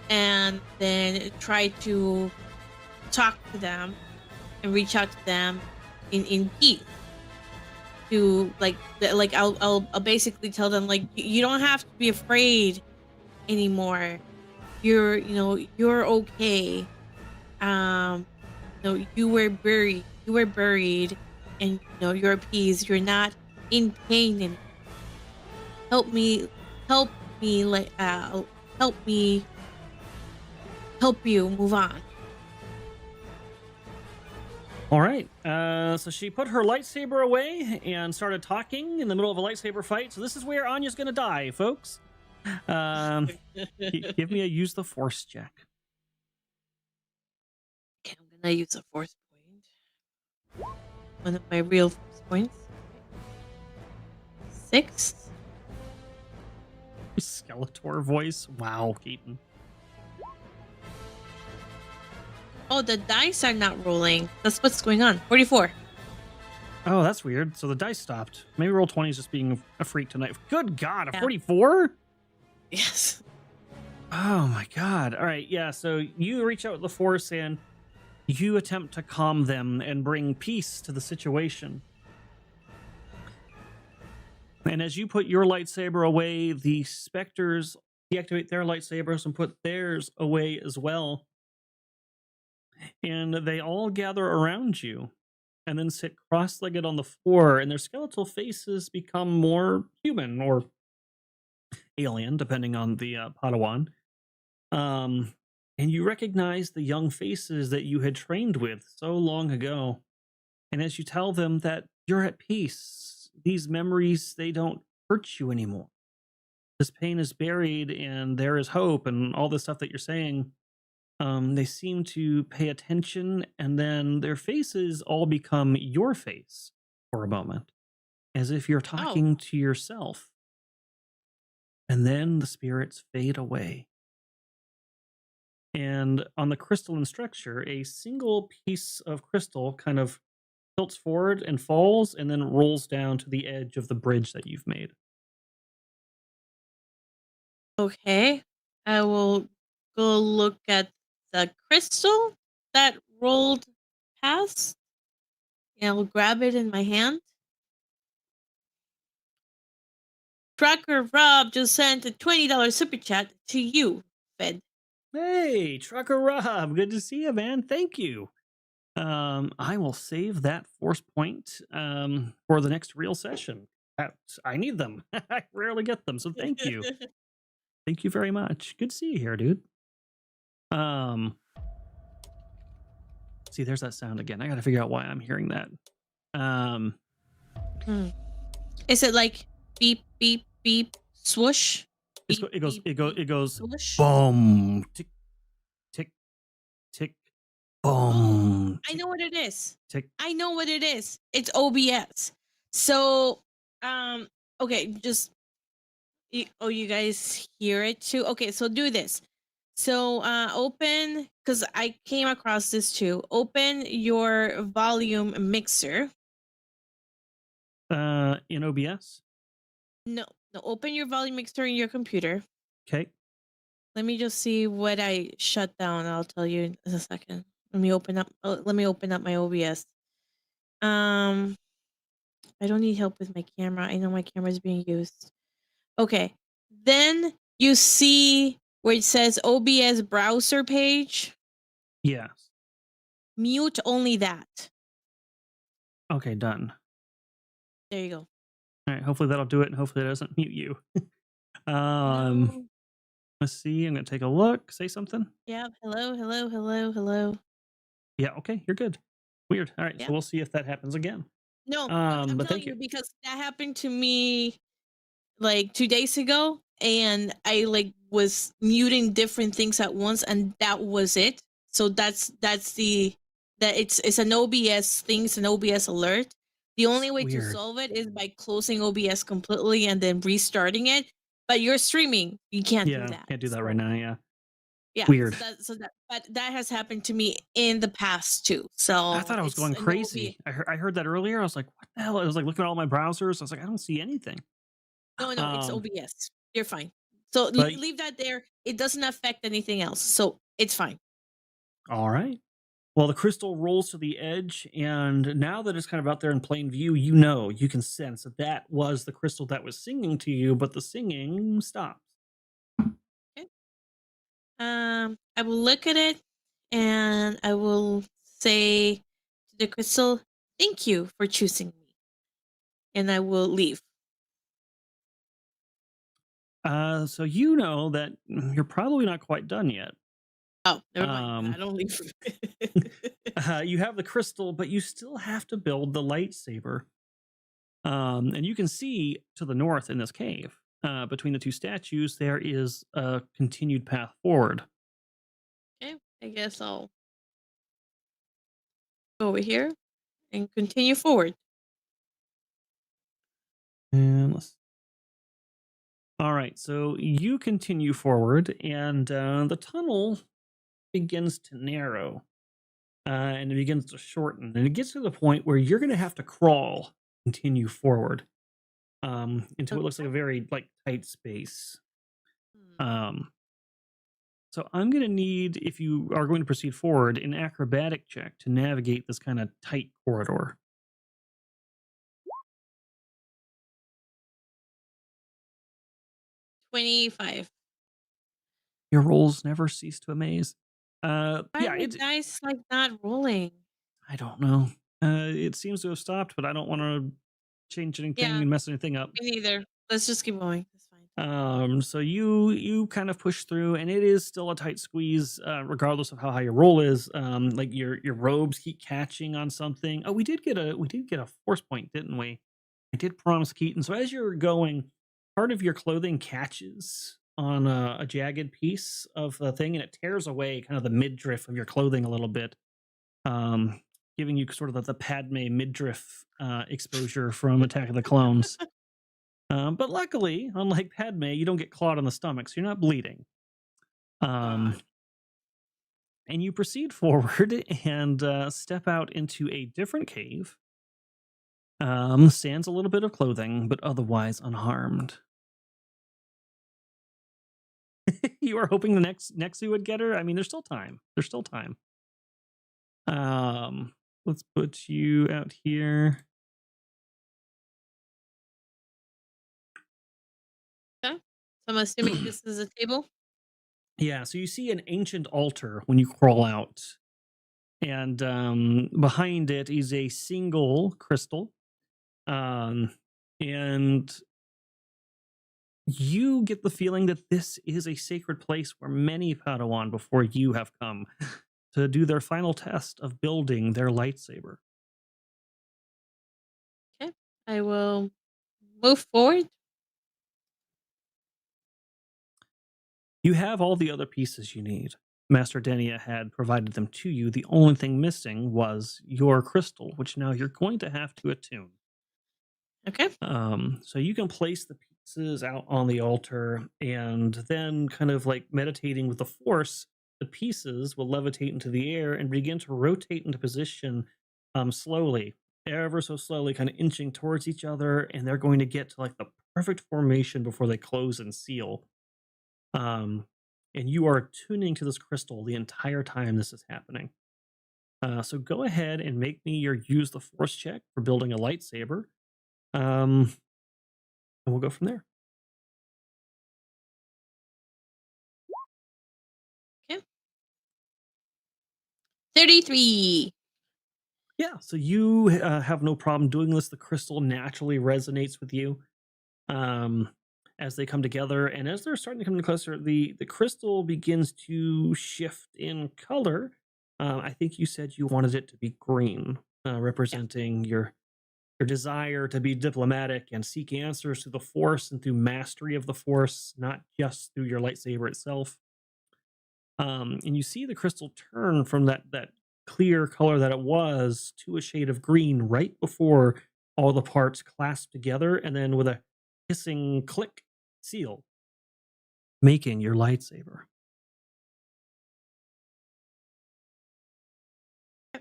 And then try to talk to them and reach out to them in peace. To like I'll basically tell them like you don't have to be afraid anymore. You're okay. You were buried and you're appeased. You're not in pain anymore. Help me help you move on. All right. So she put her lightsaber away and started talking in the middle of a lightsaber fight. So this is where Anya's going to die, folks. Give me a use the force check. Okay, I'm gonna use a force point. One of my real force points. 6. Skeletor voice. Wow, Keaton. Oh, the dice are not rolling. That's what's going on. 44. Oh, that's weird. So the dice stopped. Maybe roll 20 is just being a freak tonight. Good God, a Yeah. 44? Yes. Oh my God. All right, yeah. So you reach out with the force and you attempt to calm them and bring peace to the situation. And as you put your lightsaber away, the specters deactivate their lightsabers and put theirs away as well. And they all gather around you and then sit cross-legged on the floor, and their skeletal faces become more human or alien, depending on the Padawan. And you recognize the young faces that you had trained with so long ago. And as you tell them that you're at peace, these memories, they don't hurt you anymore. This pain is buried and there is hope and all the stuff that you're saying. They seem to pay attention, and then their faces all become your face for a moment, as if you're talking to yourself. And then the spirits fade away. And on the crystalline structure, a single piece of crystal kind of tilts forward and falls and then rolls down to the edge of the bridge that you've made. Okay. I will go look at the crystal that rolled past. And I'll grab it in my hand. Trucker Rob just sent a $20 super chat to you, Fed. Hey, Trucker Rob, good to see you, man. Thank you. I will save that force point for the next real session. I need them. I rarely get them, so thank you. Thank you very much. Good to see you here, dude. See, there's that sound again. I got to figure out why I'm hearing that. Is it like beep beep beep swoosh? Beep, it goes beep, it goes beep, it goes swoosh? boom, tick tick tick, Oh, boom, I tick know what it is. tick. I know what it is. It's OBS. So, okay, just you guys hear it too? Okay, so do this. So, open because I came across this too. Open your volume mixer. In OBS. No, open your volume mixer in your computer. Okay. Let me just see what I shut down. I'll tell you in a second. Let me open up. Let me open up my OBS. I don't need help with my camera. I know my camera is being used. Okay. Then you see where it says OBS browser page. Yes. Mute only that. Okay, done. There you go. All right, hopefully that'll do it, and hopefully it doesn't mute you. No. Let's see. I'm gonna take a look. Say something. Yeah. Hello. Hello. Hello. Hello. Yeah. Okay, you're good. Weird. All right, Yeah. so we'll see if that happens again. No, I'm But telling thank you you. because that happened to me like 2 days ago, and I like was muting different things at once, and that was it. So that's the that it's an OBS thing, it's an OBS alert. The only way to Weird. solve it is by closing OBS completely and then restarting it. But you're streaming, you can't do Yeah, that. can't do that right So, now. Yeah. yeah, Weird. but that has happened to me in the past too. I So thought I was it's going an crazy. I heard that earlier. I was like, what the hell? I was like looking at all my browsers. I was like, I don't see anything. No, it's Um, OBS. You're fine. So but leave that there. It doesn't affect anything else. So it's fine. all right. Well, the crystal rolls to the edge, and now that it's kind of out there in plain view, you can sense that that was the crystal that was singing to you, but the singing stops. Okay. I will look at it and I will say to the crystal, "Thank you for choosing me," and I will leave. So you know that you're probably not quite done yet. Oh, never mind. I Um, don't leave. you have the crystal, but you still have to build the lightsaber. And you can see to the north in this cave, between the two statues, there is a continued path forward. Okay, I guess I'll go over here and continue forward. And all right, so you continue forward, and the tunnel begins to narrow, and it begins to shorten, and it gets to the point where you're going to have to crawl, continue forward, into what looks like a very tight space. So I'm going to need, if you are going to proceed forward, an acrobatic check to navigate this kind of tight corridor. 25. Your rolls never cease to amaze. Why Yeah, are my dice like not rolling? I don't know. It seems to have stopped, but I don't want to change anything Yeah, and mess anything up. me neither. Let's just keep going. That's fine. So you kind of push through, and it is still a tight squeeze, regardless of how high your roll is. Like your robes keep catching on something. Oh, we did get a force point, didn't we? I did promise Keaton. So as you're going, part of your clothing catches on a jagged piece of the thing, and it tears away kind of the midriff of your clothing a little bit, giving you sort of the Padme midriff exposure from Attack of the Clones. But luckily, unlike Padme, you don't get clawed on the stomach, so you're not bleeding. And you proceed forward and step out into a different cave. Sans a little bit of clothing, but otherwise unharmed. You are hoping the next you would get her? I mean, there's still time. There's still time. Let's put you out here. Okay. So I'm assuming this is a table. Yeah, so you see an ancient altar when you crawl out. And behind it is a single crystal. And you get the feeling that this is a sacred place where many Padawan before you have come to do their final test of building their lightsaber. Okay. I will move forward. You have all the other pieces you need. Master Denia had provided them to you. The only thing missing was your crystal, which now you're going to have to attune. Okay. So you can place the pieces out on the altar, and then kind of like meditating with the force, the pieces will levitate into the air and begin to rotate into position slowly, ever so slowly, kind of inching towards each other, and they're going to get to like the perfect formation before they close and seal. And you are tuning to this crystal the entire time this is happening. So go ahead and make me your use the force check for building a lightsaber. And we'll go from there. Okay. 33. Yeah, so you have no problem doing this. The crystal naturally resonates with you as they come together. And as they're starting to come closer, the crystal begins to shift in color. I think you said you wanted it to be green, representing your desire to be diplomatic and seek answers through the force and through mastery of the force, not just through your lightsaber itself. And you see the crystal turn from that clear color that it was to a shade of green right before all the parts clasp together, and then with a hissing click, seal, making your lightsaber.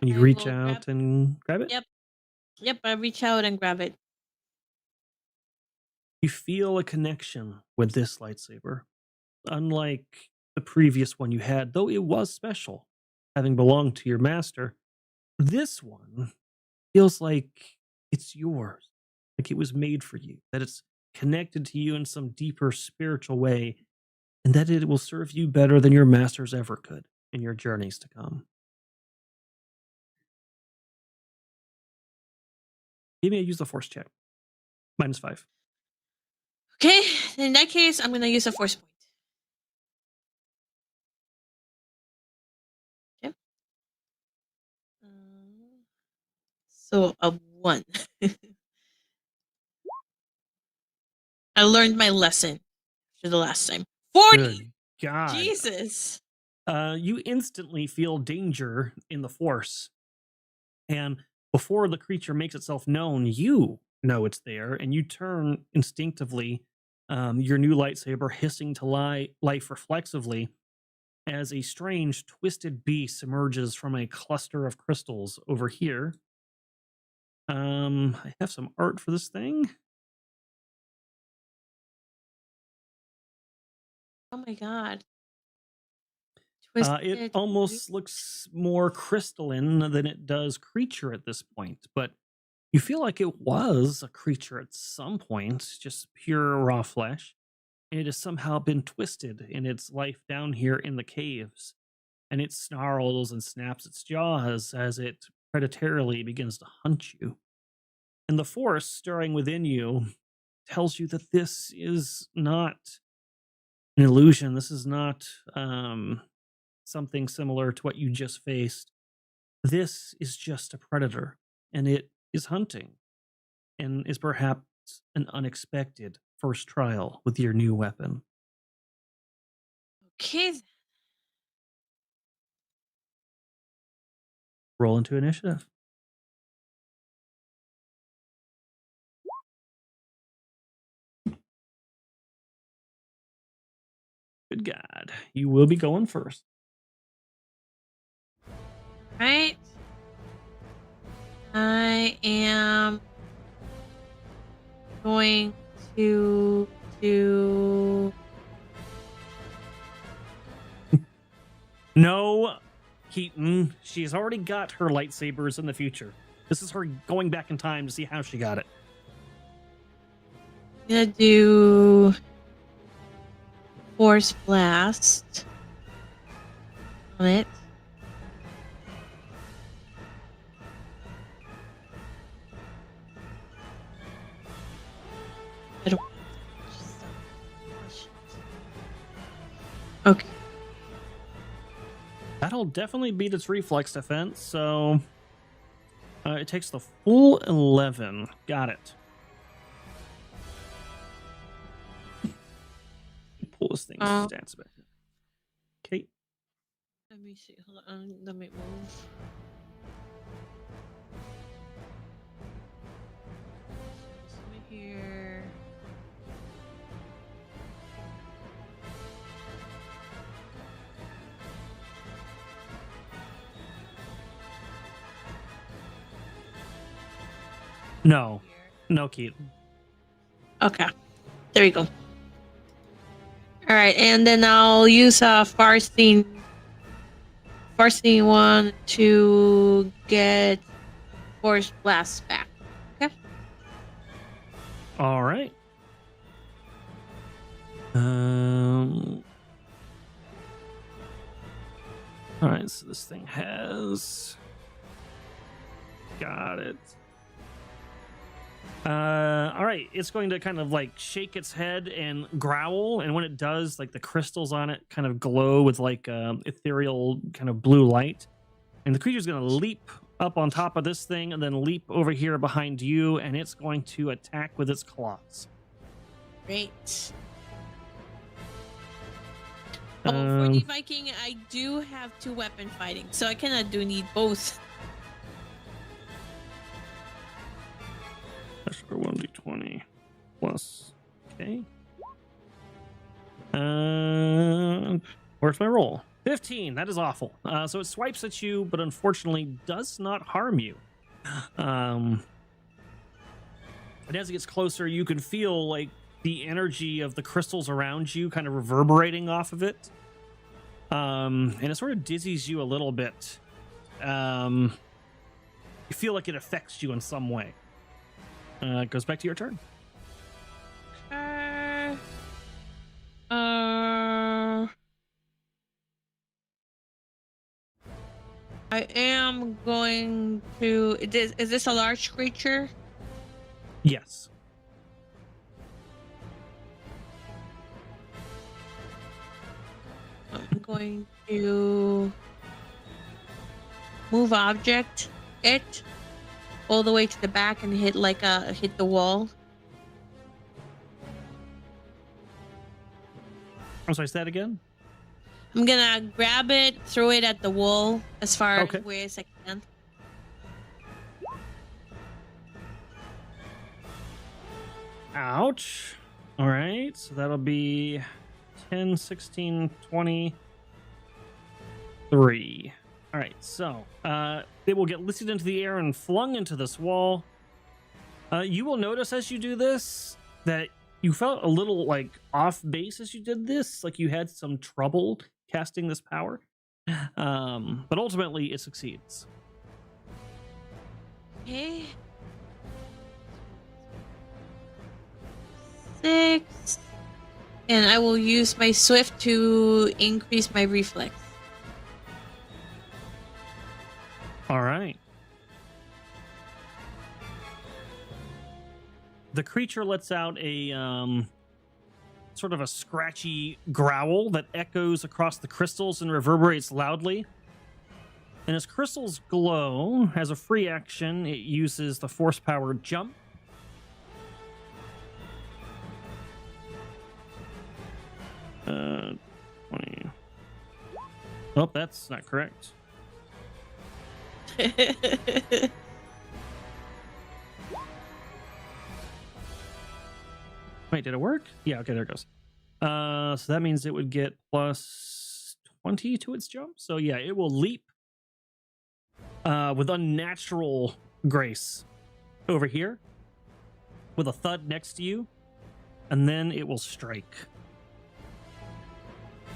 And you I reach will out grab. and grab it. Yep. Yep. I reach out and grab it. You feel a connection with this lightsaber, unlike the previous one you had, though it was special, having belonged to your master. This one feels like it's yours, like it was made for you, that it's connected to you in some deeper spiritual way, and that it will serve you better than your masters ever could in your journeys to come. Give me a use the force check. -5. Okay. In that case, I'm going to use a force point. Okay. So a 1. I learned my lesson for the last time. 40. Good God. Jesus. You instantly feel danger in the force. And before the creature makes itself known, you know it's there, and you turn instinctively, your new lightsaber hissing to life reflexively as a strange, twisted beast emerges from a cluster of crystals over here. I have some art for this thing. Oh my God. It Twisted. almost looks more crystalline than it does creature at this point, but you feel like it was a creature at some point, just pure raw flesh, and it has somehow been twisted in its life down here in the caves, and it snarls and snaps its jaws as it predatorily begins to hunt you. And the force stirring within you tells you that this is not an illusion. This is not something similar to what you just faced. This is just a predator, and it is hunting, and is perhaps an unexpected first trial with your new weapon. Okay. Roll into initiative. Good God. You will be going first. Right. I am going to do. No, Keaton. She's already got her lightsabers in the future. This is her going back in time to see how she got it. I'm gonna do Force Blast on it. I don't. Okay. That'll definitely beat its reflex defense, so it takes the full 11. Got it. Pull this thing's stats back. Okay. Let me see. Hold on. Let me move. Let me here. No. No, Keaton. Okay. There we go. All right, and then I'll use Farstein 1 to get Force Blast back. Okay. All right. All right, so this thing has... Got it. All right, it's going to kind of like shake its head and growl, and when it does, like the crystals on it kind of glow with like ethereal kind of blue light, and the creature's going to leap up on top of this thing and then leap over here behind you, and it's going to attack with its claws. Great. Oh, for the Viking, I do have 2 weapon fighting, so I kind of do need both. That's for 1d20 plus. Okay. Where's my roll? 15. That is awful. So it swipes at you, but unfortunately does not harm you. And as it gets closer, you can feel like the energy of the crystals around you kind of reverberating off of it. And it sort of dizzies you a little bit. You feel like it affects you in some way. It goes back to your turn. I am going to... Is this a large creature? Yes. I'm going to move object it all the way to the back and hit the wall. I'm sorry, say that again? I'm gonna grab it, throw it at the wall as far away as I can. Ouch. All right, so that'll be 10, 16, 20, 3. All right, so it will get lifted into the air and flung into this wall. You will notice as you do this that you felt a little like off base as you did this, like you had some trouble casting this power. But ultimately it succeeds. Okay. 6. And I will use my swift to increase my reflex. All right. The creature lets out a sort of a scratchy growl that echoes across the crystals and reverberates loudly. And as crystals glow, as a free action, it uses the force power jump. Uh, 20. Oh, that's not correct. Wait, did it work? Yeah, okay, there it goes. So that means it would get plus 20 to its jump. So yeah, it will leap with unnatural grace over here with a thud next to you, and then it will strike.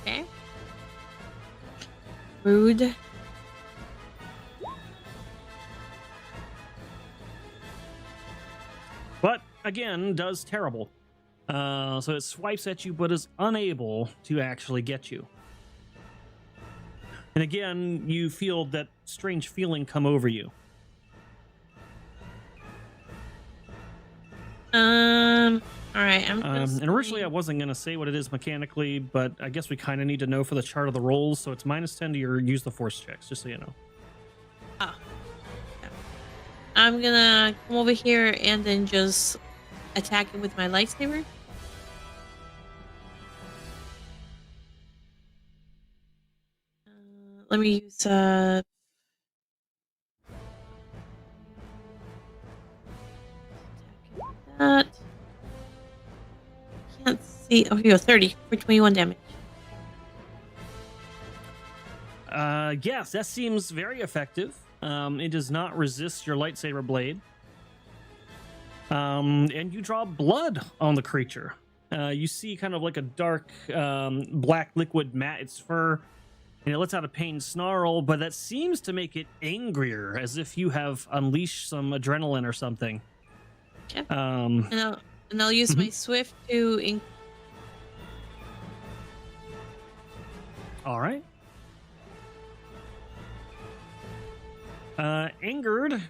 Okay. Rude. But again, does terrible. So it swipes at you, but is unable to actually get you. And again, you feel that strange feeling come over you. All right. I'm just And originally I going- wasn't going to say what it is mechanically, but I guess we kind of need to know for the chart of the rolls. So it's -10 to your use the force checks, just so you know. Oh. Yeah. I'm gonna come over here and then just attack it with my lightsaber. Let me use that. Can't see. Oh, here we go. 30 for 21 damage. Yes, that seems very effective. It does not resist your lightsaber blade. And you draw blood on the creature. You see kind of like a dark black liquid mat its fur, and it lets out a pained snarl, but that seems to make it angrier, as if you have unleashed some adrenaline or something. Okay. Um, And I'll use my swift to all right. Angered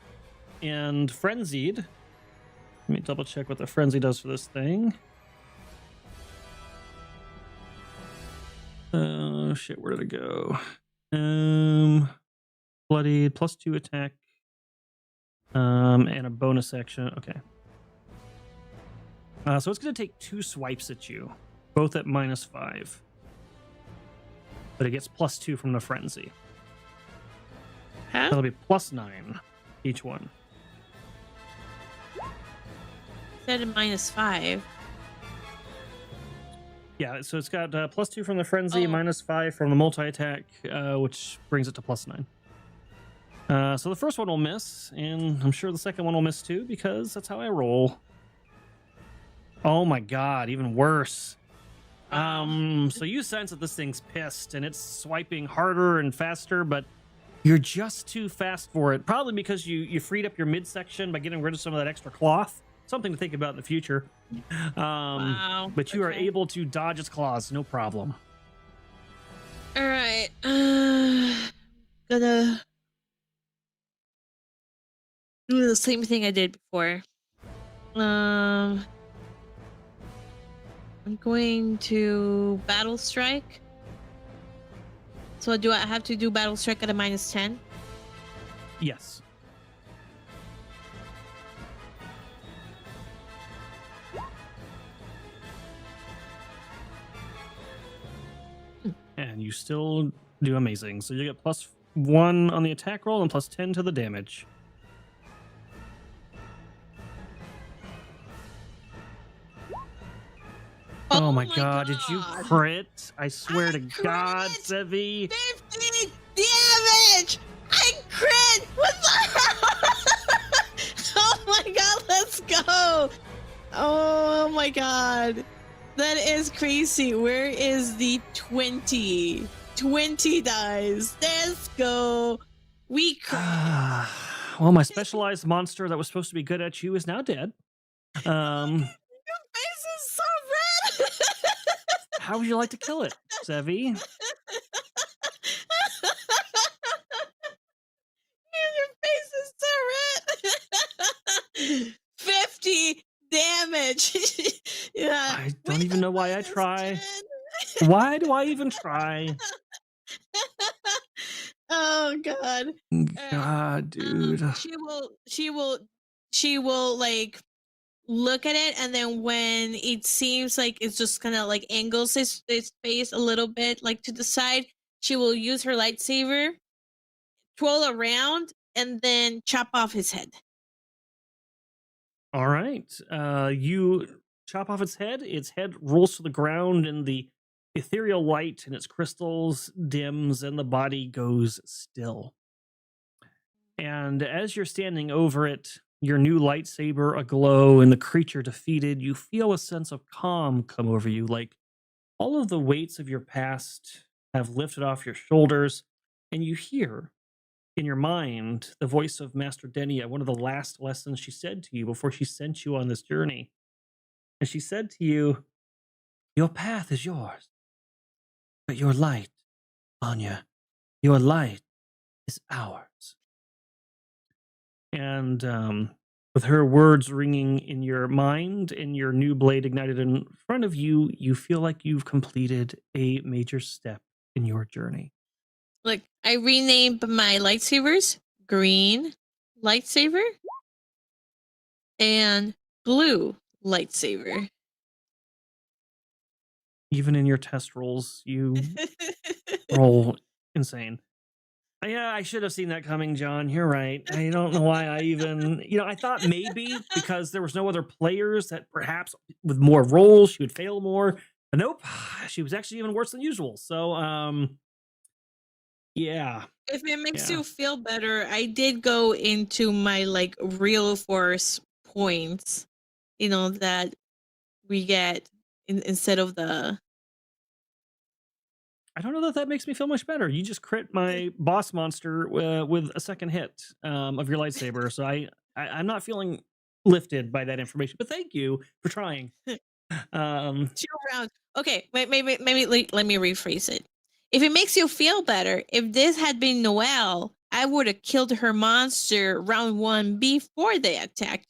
and frenzied. Let me double check what the frenzy does for this thing. Oh shit, where did it go? Bloodied, +2 attack. And a bonus action. Okay. So it's gonna take 2 swipes at you, both at -5. But it gets +2 from the frenzy. Huh? That'll be +9 each one. Instead of -5. Yeah, so it's got +2 from the frenzy, Oh. -5 from the multi-attack, which brings it to +9. So the first one will miss, and I'm sure the second one will miss too, because that's how I roll. Oh my god, even worse. So you sense that this thing's pissed, and it's swiping harder and faster, but you're just too fast for it. Probably because you freed up your midsection by getting rid of some of that extra cloth. Something to think about in the future. Wow. But you are Okay. able to dodge its claws, no problem. All right. Gonna do the same thing I did before. I'm going to battle strike. So do I have to do battle strike at a -10? Yes. And you still do amazing. So you get +1 on the attack roll and +10 to the damage. Oh my god, did you crit? I swear I to God, crit! Sevi. 50 damage! I crit! What the Oh my god, let's go! Oh my god. That is crazy. Where is the 20? 20 dies. Let's go. We crit. Well, my specialized monster that was supposed to be good at you is now dead. Your face is so red. How would you like to kill it, Sevi? Your face is so red. 50 damage. Yeah. I don't even know why I try. -10. Why do I even try? Oh god. God, dude. She will like look at it, and then when it seems like it's just kind of like angles its face a little bit like to the side, she will use her lightsaber, twirl around, and then chop off his head. All right. You chop off its head rolls to the ground, and the ethereal light in its crystals dims, and the body goes still. And as you're standing over it, your new lightsaber aglow and the creature defeated, you feel a sense of calm come over you, like all of the weights of your past have lifted off your shoulders, and you hear in your mind the voice of Master Denia, one of the last lessons she said to you before she sent you on this journey. And she said to you, "Your path is yours, but your light, Anya, your light is ours." And With her words ringing in your mind and your new blade ignited in front of you, you feel like you've completed a major step in your journey. Look, I renamed my lightsabers green lightsaber and blue lightsaber. Even in your test rolls, you roll insane. Yeah, I should have seen that coming, John. You're right. I don't know why I even, I thought maybe because there was no other players that perhaps with more rolls she would fail more. But nope, she was actually even worse than usual. So, yeah. If it makes Yeah. you feel better, I did go into my like real force points, that we get instead of the. I don't know that that makes me feel much better. You just crit my boss monster with a second hit of your lightsaber, so I'm not feeling lifted by that information. But thank you for trying. 2 rounds. Okay, maybe let me rephrase it. If it makes you feel better, if this had been Noelle, I would have killed her monster round 1 before they attacked.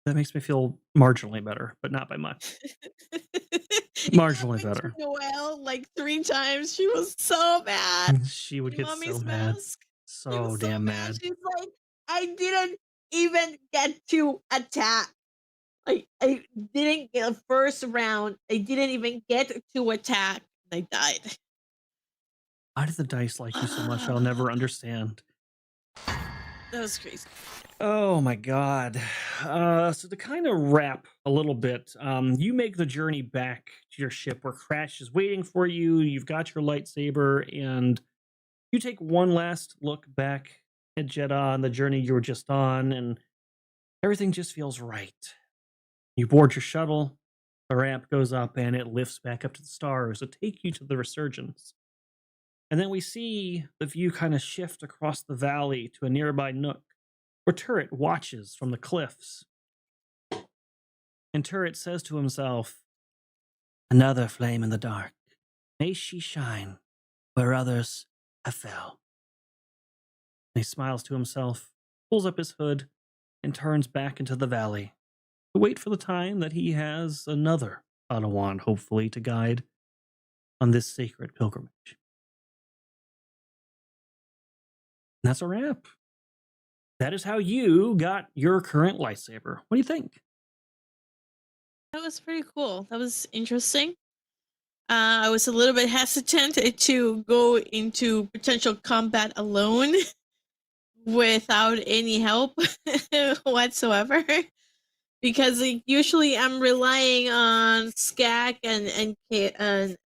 That makes me feel marginally better, but not by much. Marginally better. Noelle like 3 times. She was so mad. She would get Mommy's so mad. mask. She So was damn mad. She's like, I didn't even get to attack. I didn't get a first round. I didn't even get to attack. I died. Why did the dice like you so much? I'll never understand. That was crazy. Oh my god. So to kind of wrap a little bit, you make the journey back to your ship where Crash is waiting for you. You've got your lightsaber, and you take one last look back at Jeddah and the journey you were just on, and everything just feels right. You board your shuttle, the ramp goes up, and it lifts back up to the stars to take you to the resurgence. And then we see the view kind of shift across the valley to a nearby nook where Turret watches from the cliffs. And Turret says to himself, Another flame in the dark. May she shine where others have fell. and he smiles to himself, pulls up his hood, and turns back into the valley to wait for the time that he has another Padawan, hopefully, to guide on this sacred pilgrimage. And that's a wrap. That is how you got your current lightsaber. What do you think? That was pretty cool. That was interesting. I was a little bit hesitant to go into potential combat alone without any help whatsoever. Because like, usually I'm relying on Skak and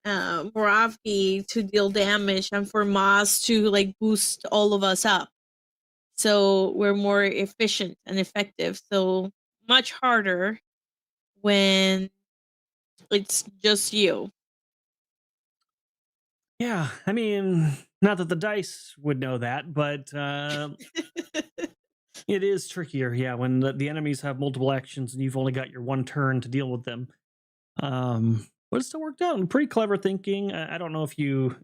Moravki to deal damage, and for Moz to like boost all of us up, so we're more efficient and effective. So much harder when it's just you. Yeah, I mean, not that the dice would know that, but it is trickier, yeah, when the enemies have multiple actions and you've only got your one turn to deal with them. But it still worked out. And pretty clever thinking. I don't know if you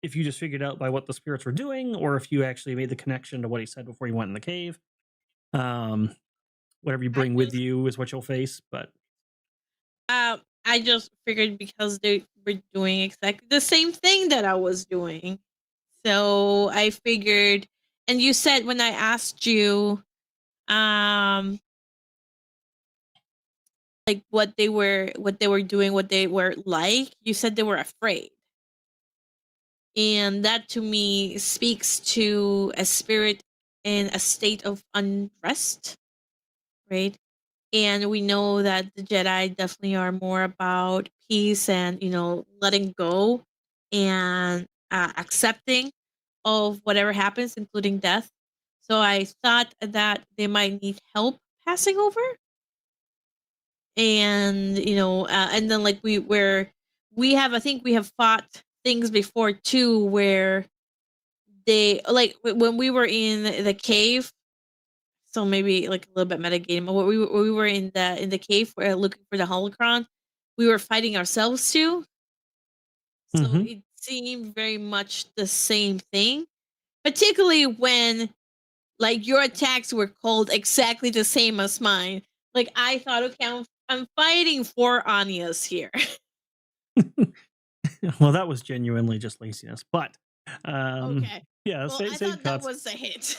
just figured out by what the spirits were doing, or if you actually made the connection to what he said before you went in the cave. Whatever you bring with you is what you'll face. But I just figured because they were doing exactly the same thing that I was doing. So I figured, and you said when I asked you, like what they were doing, what they were like, you said they were afraid. And that to me speaks to a spirit in a state of unrest, right? And we know that the Jedi definitely are more about peace and, letting go and accepting of whatever happens, including death. So I thought that they might need help passing over. And, and then like I think we have fought things before too, where they like when we were in the cave. So maybe like a little bit metagame. But we were in the cave looking for the holocron. We were fighting ourselves too. So it seemed very much the same thing. Particularly when Like your attacks were called exactly the same as mine. Like I thought, okay, I'm fighting 4 Anyas here. Well, that was genuinely just laziness, but Okay. yeah, Well, I same thought that cuts. was a hit.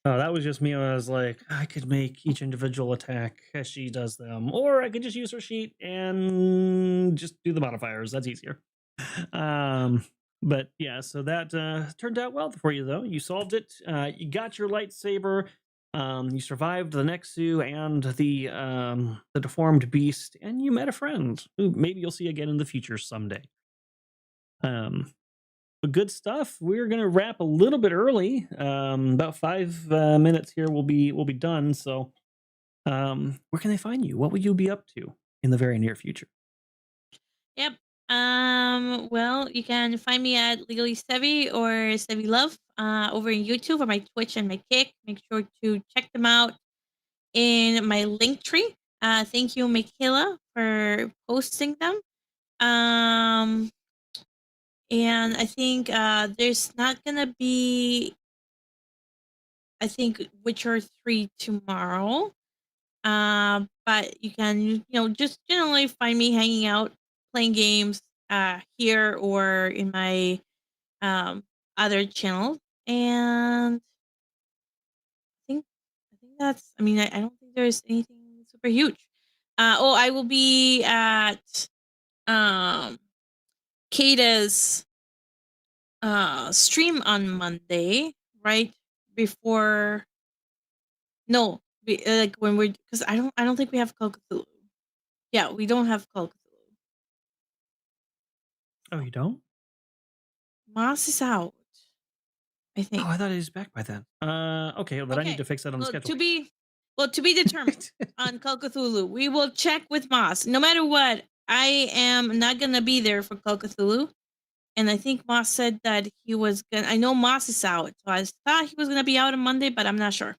Oh, that was just me. I was like, I could make each individual attack as she does them, or I could just use her sheet and just do the modifiers. That's easier. But yeah, so that turned out well for you, though. You solved it. You got your lightsaber. You survived the Nexu and the deformed beast, and you met a friend who maybe you'll see again in the future someday. But good stuff. We're gonna wrap a little bit early. About 5 minutes here. We'll be done. So, where can they find you? What will you be up to in the very near future? Yep. Well, you can find me at Legally Sevi or Sevi Love over in YouTube or my Twitch and my Kick. Make sure to check them out in my link tree. Thank you, Michaela, for posting them. And I think there's not gonna be, I think, Witcher 3 tomorrow. But you can, just generally find me hanging out, playing games here or in my other channels. And I think that's, I mean, I don't think there's anything super huge. I will be at um Kata's stream on Monday, right before. No, like when we're, because I don't think we have Call of Cthulhu. Yeah, we don't have Call of Cthulhu. Oh, you don't? Moss is out, I think. Oh, I thought he was back by then. Okay, well, then I need to fix that on the Well, schedule. to be determined on Call of Cthulhu. We will check with Moss. No matter what, I am not gonna be there for Call of Cthulhu. And I think Moss said that he was gonna. I know Moss is out, so I thought he was gonna be out on Monday, but I'm not sure.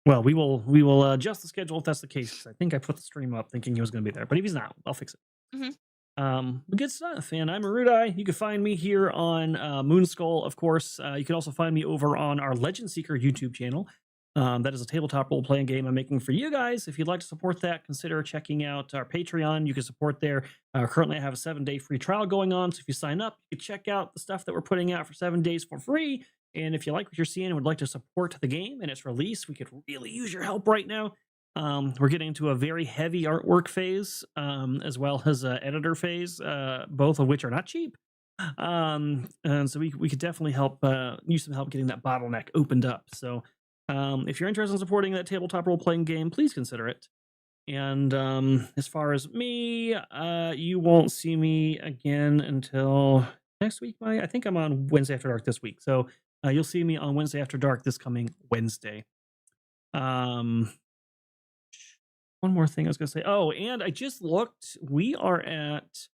Well, we will adjust the schedule if that's the case. 'Cause I think I put the stream up thinking he was going to be there, but if he's not, I'll fix it. Mhm. But good stuff. And I'm Erudi. You can find me here on Moonskull, of course. You can also find me over on our Legend Seeker YouTube channel. That is a tabletop role playing game I'm making for you guys. If you'd like to support that, consider checking out our Patreon. You can support there. Currently, I have a 7-day free trial going on. So if you sign up, you can check out the stuff that we're putting out for 7 days for free. And if you like what you're seeing and would like to support the game and its release, we could really use your help right now. We're getting into a very heavy artwork phase, as well as editor phase, both of which are not cheap. And so we could definitely help use some help getting that bottleneck opened up. So if you're interested in supporting that tabletop role-playing game, please consider it. And as far as me, you won't see me again until next week. I think I'm on Wednesday After Dark this week. So you'll see me on Wednesday After Dark this coming Wednesday. One more thing I was going to say. Oh, and I just looked. We are at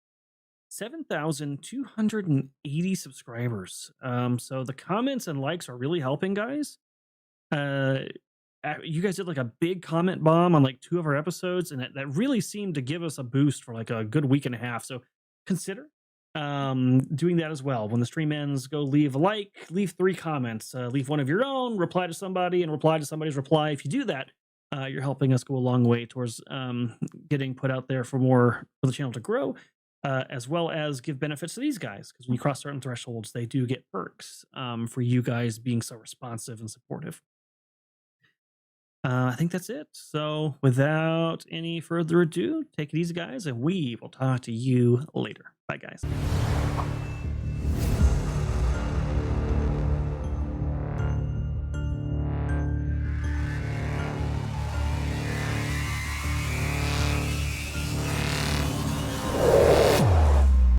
7,280 subscribers. So the comments and likes are really helping, guys. You guys did like a big comment bomb on like 2 of our episodes, and that really seemed to give us a boost for like a good week and a half. So consider doing that as well. When the stream ends, go leave a like, leave 3 comments, leave one of your own, reply to somebody, and reply to somebody's reply. If you do that, you're helping us go a long way towards getting put out there for the channel to grow, as well as give benefits to these guys, because when you cross certain thresholds, they do get perks for you guys being so responsive and supportive. I think that's it. So without any further ado, take it easy, guys, and we will talk to you later. Bye, guys.